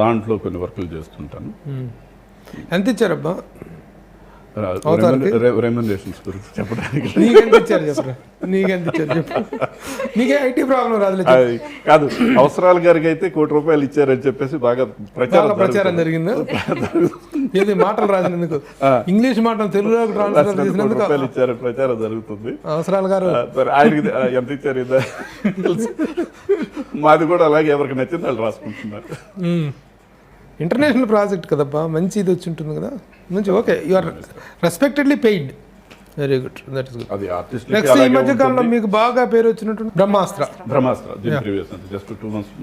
దాంట్లో కొన్ని వర్కులు చేస్తుంటాను. ఎంత ఇచ్చారబ్బా రెమ్యునరేషన్స్ గురించి చెప్పడానికి? నీకెంత ఇచ్చారు చెప్పరా? నీకెంత ఇచ్చారు చెప్పు. నీకే ఐటీ ప్రాబ్లం రాదు కాదు, అవసరాల గారికి అయితే ₹1 ఇచ్చారని చెప్పేసి బాగా ప్రచారం జరిగింది. ఏది మాటలు రాసినందుకు, ఇంగ్లీష్ మాటలు తెలుగులోకి ట్రాన్స్లేట్ చేసినందుకు ఇచ్చారు, ప్రచారం జరుగుతుంది. అవసరాలు గారు ఆయనకి ఎంత ఇచ్చారు? మాది కూడా అలాగే ఎవరికి నచ్చింది వాళ్ళు రాసుకుంటున్నారు. ఇంటర్నేషనల్ ప్రాజెక్ట్ కదబ్బా, మంచి ఇది వచ్చి ఉంటుంది కదా, మంచి. Okay, you are respectedly paid. Very good, that is good. అది ఆర్టిస్ట్. నెక్స్ట్ ఈ మధ్య కాలంలో మీకు బాగా పేరు వచ్చినట్టు బ్రహ్మాస్త్ర. దీని ప్రీవియస్ అంటే జస్ట్ 2 months.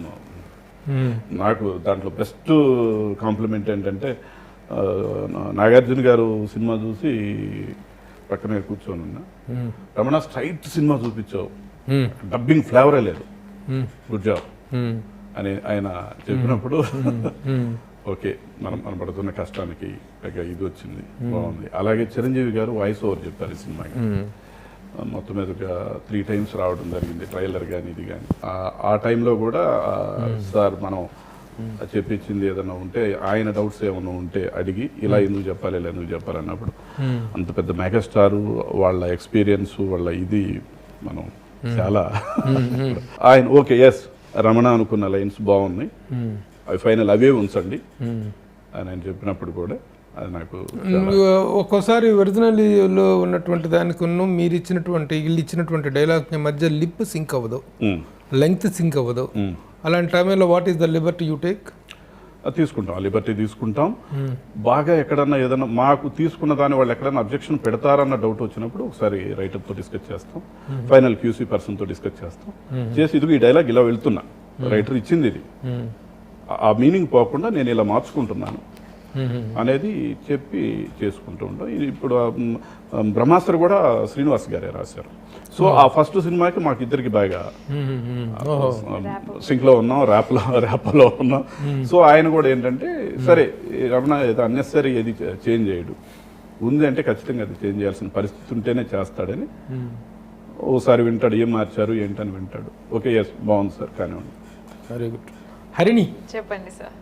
నాకు దాంట్లో బెస్ట్ కాంప్లిమెంట్ ఏంటంటే నాగార్జున గారు సినిమా చూసి పక్కనే కూర్చొని ఉన్నా, రమణ స్ట్రైట్ సినిమా చూపించావు, డబ్బింగ్ ఫ్లేవరే లేదు, గుడ్ జాబ్ అని ఆయన చెప్పినప్పుడు ఓకే, మనం పడుతున్న కష్టానికి ఇది వచ్చింది, బాగుంది. అలాగే చిరంజీవి గారు వాయిస్ ఓవర్ చెప్పారు ఈ సినిమాకి. మొత్తం మీదుగా 3 times రావడం జరిగింది, ట్రైలర్ కానీ ఇది కానీ. ఆ టైంలో కూడా సార్ మనం చెప్పించింది ఏదైనా ఉంటే, ఆయన డౌట్స్ ఏమైనా ఉంటే అడిగి ఇలా ఎందుకు చెప్పాలి, ఇలా ఎందుకు చెప్పాలి అన్నప్పుడు అంత పెద్ద మెగాస్టారు వాళ్ళ ఎక్స్పీరియన్స్ వాళ్ళ ఇది మనం చాలా ఆయన ఓకే ఎస్ రమణ అనుకున్న లైన్స్ బాగున్నాయి, అవి ఫైనల్ అవే ఉంచండి అని ఆయన చెప్పినప్పుడు కూడా అది నాకు ఒక్కోసారి ఒరిజినల్లో ఉన్నటువంటి దానికి మీరు ఇచ్చినటువంటి వీళ్ళు ఇచ్చినటువంటి డైలాగ్ మధ్య లిప్ సింక్ అవ్వదు, లెంగ్త్ సింక్ అవ్వదు. అలాంటి టైంలో what is the Liberty you take? తీసుకుంటాం, లిబర్టీ తీసుకుంటాం. బాగా ఎక్కడన్నా ఏదన్నా మాకు తీసుకున్న దాని వాళ్ళు ఎక్కడన్నా అబ్జెక్షన్ పెడతారన్న డౌట్ వచ్చినప్పుడు ఒకసారి రైటర్తో డిస్కస్ చేస్తాం, ఫైనల్ QC పర్సన్తో డిస్కస్ చేస్తాం, చేసి ఇదిగో ఈ డైలాగ్ ఇలా వెళ్తున్నా, రైటర్ ఇచ్చింది ఇది, ఆ మీనింగ్ పోకుండా నేను ఇలా మార్చుకుంటున్నాను అనేది చెప్పి చేసుకుంటూ ఉంటాం. ఇప్పుడు బ్రహ్మాస్త్ర కూడా శ్రీనివాస్ గారే రాశారు. సో ఆ ఫస్ట్ సినిమాకి మాకు ఇద్దరికి బాగా సింక్ లో ఉన్నాం, ర్యాప్లో ఉన్నాం. సో ఆయన కూడా ఏంటంటే సరే రమణ ఏదో అన్నెసరీ ఏది చేంజ్ చేయడు, ఉంది అంటే ఖచ్చితంగా అది చేంజ్ చేయాల్సిన పరిస్థితి ఉంటేనే చేస్తాడని ఓసారి వింటాడు, ఏం మార్చారు ఏంటని వింటాడు. ఓకే ఎస్ బాగుంది సార్ కానివ్వండి. Very good. హరిణి చెప్పండి సార్,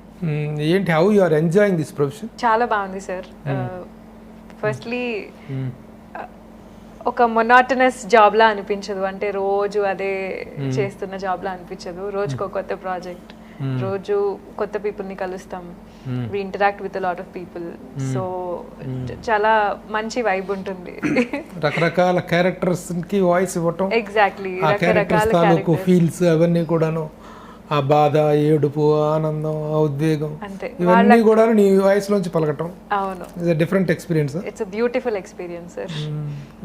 ఏంటి, how you are enjoying this profession? చాలా బాగుంది సార్. ఫస్ట్లీ ఒక మొనాటనస్ జాబ్ లా అనిపించదు, అంటే రోజు అదే చేస్తున్న జాబ్ లా అనిపించదు. రోజుకు ఒక కొత్త ప్రాజెక్ట్, రోజు కొత్త పీపుల్ ని కలుస్తాం, we interact with lot of people. So చాలా మంచి వైబ్ ఉంటుంది. రకరకాల క్యారెక్టర్స్ కి వాయిస్ ఇవ్వటం, ఎగ్జాక్ట్లీ రకరకాల ఫీల్స్ అవన్నీ కూడాను, ఆ బాధ, ఏడుపు, ఆనందం, ఉద్వేగం, ఇవన్నీ కూడా నీ వాయిస్ లోంచి పలకటం. అవును, it's different experience. It's beautiful experience sir.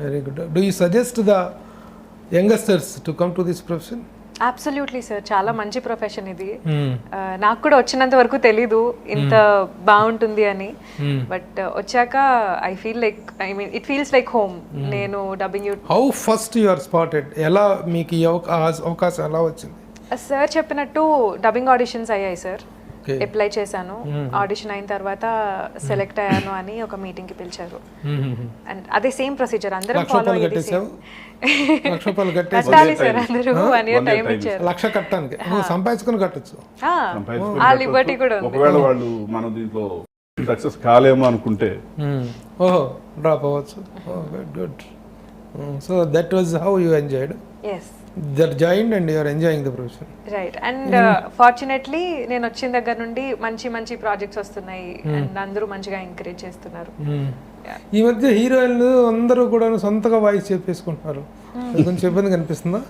Very good. Do you suggest the youngsters to come to this profession? Absolutely sir, చాలా మంచి ప్రొఫెషన్ ఇది. నాకు కూడా వచ్చినంత వరకు తెలీదు ఇంత బాగుంటుంది అని, బట్ వచ్చాక I feel like it feels like home. నేను dubbing how first you are spotted? ఎలా మీకు ఈ అవకాశం ఎలా వచ్చింది? సార్ చెప్పినట్టు డబ్బింగ్ ఆడిషన్స్ అయ్యాయి సార్, అప్లై చేశాను. ఆడిషన్ అయిన తర్వాత సెలెక్ట్ అయ్యాను అని ఒక మీటింగ్ కి పిలిచారు. అండ్ అదే సేమ్ ప్రొసీజర్ అందరం ఫాలో అయ్యేది. కట్టాలి సార్, అందరూ 1 year టైం ఇచ్చారు. లక్ష కట్టడానికి సంపాదించుకుని కట్టొచ్చు. ఆ లిబర్టీ కూడా ఉంది. ఒకవేళ వాళ్ళు మనం దీంట్లో సక్సెస్ కాలేమో అనుకుంటే ఓహో డ్రాప్ అవ్వచ్చు. Good. So that was how you enjoyed that joined and you are enjoying the profession, right? And fortunately నేను వచ్చిన దగ్గర నుండి మంచి మంచి ప్రాజెక్ట్స్ వస్తున్నాయి అండ్ అందరూ మంచిగా ఎంకరేజ్ చేస్తున్నారు. ఈ మధ్య హీరోయిన్లు అందరూ కూడా సొంతగా వాయిస్ చెప్పేసుకుంటున్నారు. కొంచెం ఇబ్బంది కనిపిస్తుందా?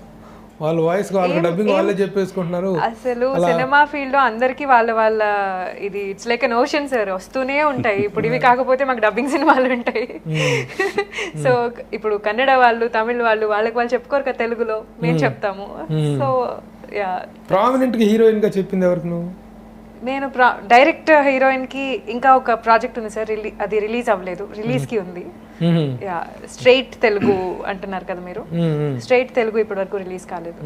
వాళ్ళ వాయిస్ వాళ్ళ డబ్బింగ్ వాళ్ళే చెప్పేసుకుంటున్నారు. అసలు సినిమా ఫీల్డ్ లో అందరికి వాళ్ళ ఇది it's like an ocean sir, వస్తూనే ఉంటాయి. ఇప్పుడు ఇవి కాకపోతే మాకు డబ్బింగ్ సినిమాలు ఉంటాయి. సో ఇప్పుడు కన్నడ వాళ్ళు, తమిళ్ వాళ్ళు వాళ్ళకి వాళ్ళు చెప్పుకోరు కదా తెలుగులో, మేము చెప్తాము. So yeah. ప్రామినెంట్ గా హీరోయిన్ గా చెప్పింది ఎవరికి నువ్వు? నేను డైరెక్ట్ హీరోయిన్ కి ఇంకా ఒక ప్రాజెక్ట్ ఉంది సార్, అది రిలీజ్ అవ్వలేదు, రిలీజ్ కి ఉంది. యా, స్ట్రైట్ తెలుగు అంటున్నారు కదా మీరు, స్ట్రైట్ తెలుగు ఇప్పటి వరకు రిలీజ్ కాలేదు.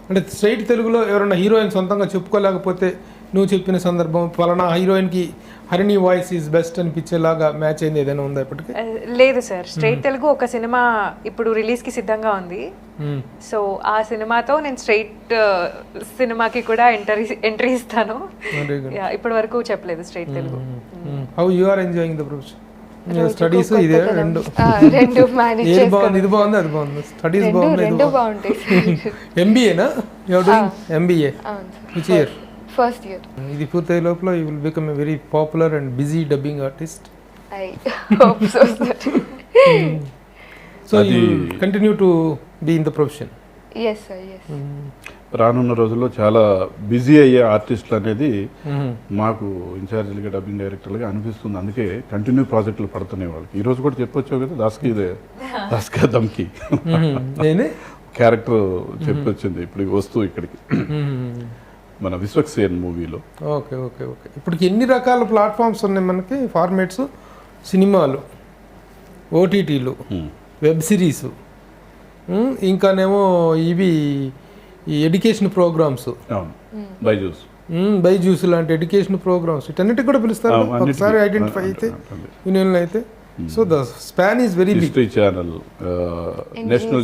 అంటే స్ట్రైట్ తెలుగులో ఎవరైనా హీరోయిన్ సొంతంగా చెప్పుకోలేకపోతే నువ్వు చెప్పిన సందర్భం పలానా హీరోయిన్ కి హరిణి వాయిస్ ఈజ్ బెస్ట్ అనిపించేలాగా మ్యాచ్ అయింది ఏదైనా ఉందా ఇప్పటికి? లేదు సార్, స్ట్రైట్ తెలుగు ఒక సినిమా ఇప్పుడు రిలీజ్ కి సిద్ధంగా ఉంది. సో ఆ సినిమాతో నేను స్ట్రైట్ సినిమాకి కూడా ఎంట్రీ ఇస్తాను. ఇప్పటి వరకు చెప్పలేదు straight Telugu. How you are enjoying the profession? Studies ఇదే రెండు మేనేజ్ ఇది బాగుంది, అది బాగుంది. స్టడీస్ రెండు బాగుంటాయి. ఎంబీఏనా? You are doing MBA? Which year? First year. ఇది పూర్తయ్యే లోపల you will become a very popular and busy dubbing artist. I hope so. So you continue to be in the profession? yes sir, yes. రానున్న రోజుల్లో చాలా busy అయ్యే ఆర్టిస్టులు అనేది మాకు ఇన్ఛార్జీలుగా డబ్బింగ్ డైరెక్టర్లుగా అనిపిస్తుంది. అందుకే కంటిన్యూ ప్రాజెక్టులు పడుతున్నాయి వాళ్ళకి. ఈ రోజు కూడా చెప్పొచ్చావు కదా, దాస్కా దమ్కి క్యారెక్టర్ చెప్పొచ్చింది ఇప్పుడు వస్తూ ఇక్కడికి మన విశ్వక్సేన్ మూవీలో. Okay okay okay. ఇప్పటికి ఎన్ని రకాల ప్లాట్ఫామ్స్ ఉన్నాయి మనకి ఫార్మేట్స్? సినిమాలు, ఓటీటీలు, వెబ్ సిరీస్, ఇంకానేమో ఇవి ఈ ఎడ్యుకేషన్ ప్రోగ్రామ్స్, బైజూస్ లాంటి ఎడ్యుకేషన్ ప్రోగ్రామ్స్, వీటన్నిటికి కూడా పిలుస్తారు ఒకసారి ఐడెంటిఫై అయితే యూనియన్లో అయితే. So the span is very big. History Channel, National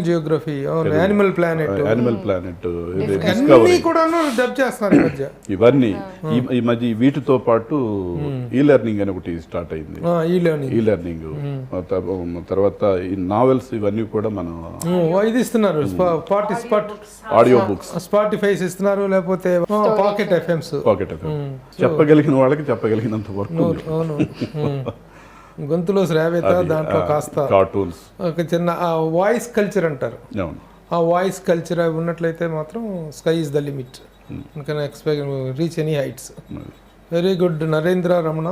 Geography, Animal Planet Discovery కూడా డబ్ చేస్తున్నారు ఈ మధ్య. ఇవన్నీ ఈ మధ్య వీటితో పాటు ఈ లెర్నింగ్ అని ఒకటి స్టార్ట్ అయింది. ఈ లెర్నింగ్ తర్వాత ఈ నావెల్స్ ఇవన్నీ కూడా మనం ఇది ఇస్తున్నారు. ఆడియో బుక్స్ స్పాటిఫైస్ ఇస్తున్నారు, లేకపోతే పాకెట్ ఎఫ్ఎంస్. చెప్పగలిగిన వాళ్ళకి చెప్పగలిగినంత వరకు. అవును. గొంతులో శ్రావ్యత, దాంట్లో కాస్త కార్టూన్స్, ఒక చిన్న వాయిస్ కల్చర్ అంటారు. ఆ వాయిస్ కల్చర్ అవి ఉన్నట్లయితే మాత్రం sky is the limit. Expect reach any heights. Very good Narendra Ramana.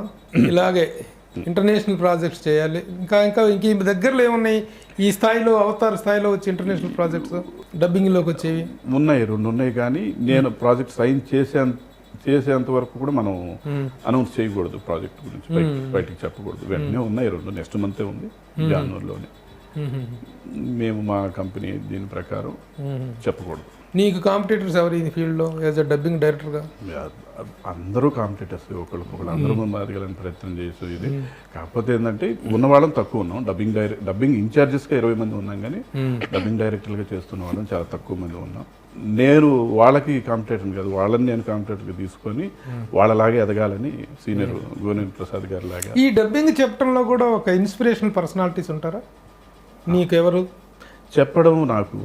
ఇలాగే ఇంటర్నేషనల్ ప్రాజెక్ట్స్ చేయాలి. ఇంకా ఈ దగ్గరలో ఏమున్నాయి ఈ స్థాయిలో, అవతార స్థాయిలో వచ్చి ఇంటర్నేషనల్ ప్రాజెక్ట్స్ డబ్బింగ్లోకి వచ్చేవి? ఉన్నాయి, 2 ఉన్నాయి. కానీ నేను ప్రాజెక్ట్ సైన్ చేసేంత వరకు కూడా మనం అనౌన్స్ చేయకూడదు, ప్రాజెక్ట్ గురించి బయటికి చెప్పకూడదు. వెంటనే ఉన్నాయి 2, నెక్స్ట్ మంతే ఉంది, జనవరిలోనే. మేము మా కంపెనీ దీని ప్రకారం చెప్పకూడదు. నీకు కాంపిటీటర్స్ ఎవరు ఈ ఫీల్డ్లో యాజ్ అ డబ్బింగ్ డైరెక్టర్గా? అందరూ కాంపిటీటర్స్, ఒకళ్ళు అందరూ ఎదగాలని ప్రయత్నం చేసి ఇది. కాకపోతే ఏంటంటే ఉన్నవాళ్ళం తక్కువ ఉన్నాం. డబ్బింగ్ ఇన్ఛార్జెస్గా 20 మంది ఉన్నాం, కానీ డబ్బింగ్ డైరెక్టర్గా చేస్తున్న వాళ్ళం చాలా తక్కువ మంది ఉన్నాం. నేను వాళ్ళకి కాంపిటేటర్ కాదు, వాళ్ళని నేను కాంపిటేటర్గా తీసుకొని వాళ్ళలాగే ఎదగాలని సీనియర్ గోవింద్ ప్రసాద్ గారి లాగా. ఈ డబ్బింగ్ చెప్పడంలో కూడా ఒక ఇన్స్పిరేషనల్ పర్సనాలిటీస్ ఉంటారా నీకెవరు? చెప్పడం నాకు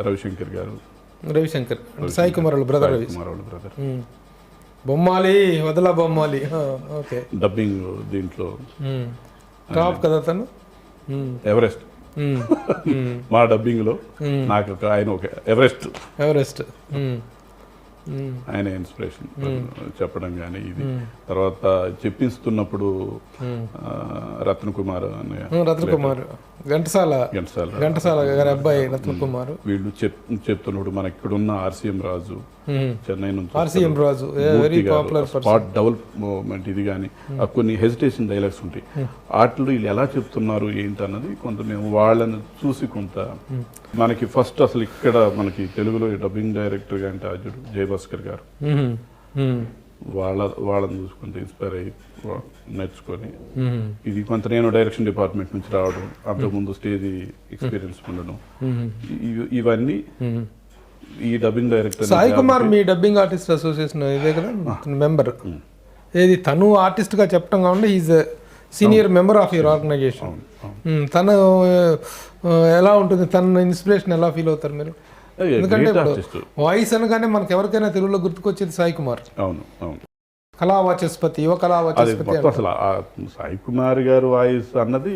రవిశంకర్ గారు. రవిశంకర్ సాయి కుమార్ వాళ్ళ బ్రదర్. బొమ్మాలి వదల బొమ్మాలి. ఓకే. డబ్బింగ్ దీంట్లో టాప్ కదా తను. ఎవరెస్ట్ మా డబ్బింగ్ లో నాకు ఆయన ఒక ఎవరెస్ట్. ఆయన ఇన్స్పిరేషన్ చెప్పడం కానీ ఇది. తర్వాత చెప్పిస్తున్నప్పుడు రత్న కుమార్ ఘంటసాల ఘంటసాల గారి అబ్బాయి రత్న కుమార్. వీళ్ళు చెప్తున్నాడు మనకి ఇక్కడ ఉన్న ఆర్సీఎం రాజు చెన్నై నుంచి ఆర్సీఎం రాజు వెరీ పాపులర్ స్పాట్ డెవలప్మెంట్ ఇది కానీ కొన్ని హెజిటేషన్ డైలాగ్స్ ఉంటాయి వాటిలో వీళ్ళు ఎలా చెప్తున్నారు ఏంటి అన్నది కొంత మేము వాళ్ళని చూసి కొంత మనకి ఫస్ట్ అసలు ఇక్కడ మనకి తెలుగులో డబ్బింగ్ డైరెక్టర్ అంటే అర్జుడు జయభాస్కర్ గారు వాళ్ళని చూసుకుంటే ఇన్స్పైర్ అయ్యి నేర్చుకొని ఇది కొంత నేను డైరెక్షన్ డిపార్ట్మెంట్ నుంచి రావడం అంతకుముందు స్టేజ్ ఎక్స్పీరియన్స్ ఉండడం ఇవన్నీ ఈ డబ్బింగ్ డైరెక్టర్ సాయి కుమార్ మీ డబ్బింగ్ ఆర్టిస్ట్ అసోసియేషన్ ఇదే కదా మెంబర్. ఏది తను ఆర్టిస్ట్ గా చెప్పడం కాకుండా is senior member of your organization. తను ఎలా ఉంటుంది, తన ఇన్స్పిరేషన్ ఎలా ఫీల్ అవుతారు మీరు? ఎందుకంటే వాయిస్ అనగానే మనకు ఎవరికైనా తెలుగులో గుర్తుకొచ్చేది సాయి కుమార్. అవును అవును, కళావాచస్పతి, యువ కళావాచస్పతి. అసలు సాయి కుమార్ గారు వాయిస్ అన్నది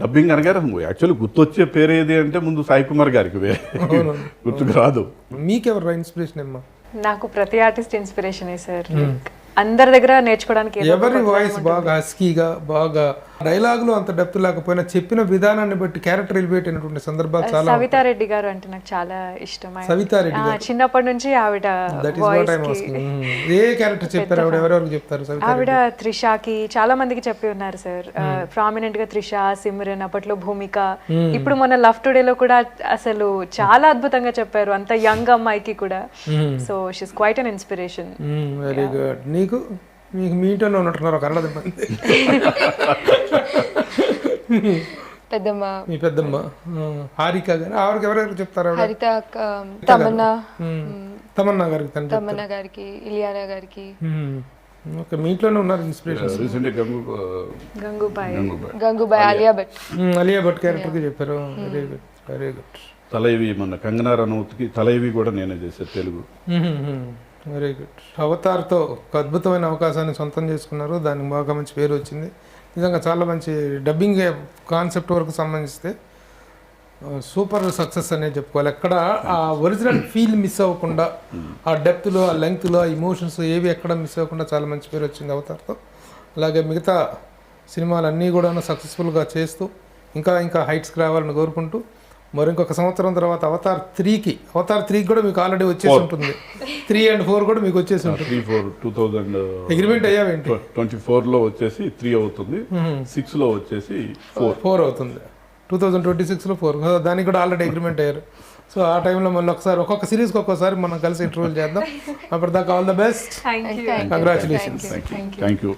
డబ్బింగ్ అనగారు యాక్చువల్లీ గుర్తొచ్చే పేరు ఏది అంటే ముందు సాయి కుమార్ గారికి గుర్తుకు రాదు. మీకెవరు ఇన్స్పిరేషన్ అమ్మా? నాకు ప్రతి ఆర్టిస్ట్ ఇన్స్పిరేషనే సార్. అందరి దగ్గర నేర్చుకోవడానికి ఎవరి వాయిస్ బాగా హస్కీగా బాగా డైలాగులు అంత డెప్త్ లేకపోయినా చెప్పిన విధానాన్ని బట్టి క్యారెక్టర్ ఎలివేట్ అయినటువంటి సందర్భాలు చాలా. సవితారెడ్డి గారు అంటే నాకు చాలా ఇష్టం. సవితారెడ్డి గారు చిన్నప్పటి నుంచి ఆవిడ ఏ క్యారెక్టర్ చెప్పారు? ఆవిడ ఎవరెవరికి చెప్తారు? ఆవిడ త్రిషాకి చాలా మందికి చెప్పి ఉన్నారు సార్. ప్రామినెంట్ గా త్రిష, సిమ్రన్, అప్పట్లో భూమిక, ఇప్పుడు మొన్న లవ్ టుడేలో కూడా అసలు చాలా అద్భుతంగా చెప్పారు అంత యంగ్ అమ్మాయికి కూడా. So she's quiet an inspiration. Very good. మీకు మీ ఇంట్లోనే ఉన్నట్టున్నారు ఒక 100 మంది. పెద్దమ్మ, మీ పెద్దమ్మ హారిక గారు, ఆవిడకి ఎవరెవరు చెప్తారు? హరిత అక్క, తమన్నా, తమన్నా గారికి, తమన్నా గారికి, ఇలియానా గారికి. ఓకే, మీ ఇంట్లోనే ఉన్నారు ఇన్స్పిరేషన్. గంగూబాయ్, ఆలియా భట్. ఆలియా భట్ క్యారెక్టర్కి చెప్పారు. Very good, very good. Thalaivi మొన్న కంగనా రనౌత్కి తలైవి కూడా నేనే చేశాను తెలుగు. Very good. అవతార్తో ఒక అద్భుతమైన అవకాశాన్ని సొంతం చేసుకున్నారు. దానికి బాగా మంచి పేరు వచ్చింది. నిజంగా చాలా మంచి డబ్బింగ్ కాన్సెప్ట్ వరకు సంబంధిస్తే సూపర్ సక్సెస్ అనేది చెప్పుకోవాలి. ఎక్కడ ఆ ఒరిజినల్ ఫీల్ మిస్ అవ్వకుండా, ఆ డెప్త్లో, ఆ లెంగ్త్లో, ఆ ఇమోషన్స్ ఏవి ఎక్కడ మిస్ అవ్వకుండా చాలా మంచి పేరు వచ్చింది అవతార్తో. అలాగే మిగతా సినిమాలన్నీ కూడా సక్సెస్ఫుల్గా చేస్తూ ఇంకా ఇంకా హైట్స్కి రావాలని కోరుకుంటూ, మరి ఇంకొక సంవత్సరం తర్వాత అవతార్ 3కి కూడా మీకు ఆల్రెడీ వచ్చేసి ఉంటుంది. 3 and 4 కూడా మీకు వచ్చేసి ఉంటుంది. 2000 అగ్రిమెంట్ అయ్యావేంటి? 24లో వచ్చేసి 3 అవుతుంది, 6లో వచ్చేసి 4 అవుతుంది. 2026లో 4. దానికి కూడా ఆల్రెడీ అగ్రిమెంట్ అయ్యారు. సో ఆ టైంలో మళ్ళీ ఒకసారి ఒక్కొక్క సిరీస్కి ఒక్కోసారి మనం కలిసి ఇంటర్వ్యూలు చేద్దాం. అప్పటిదాకా all the best, congratulations. Thank you.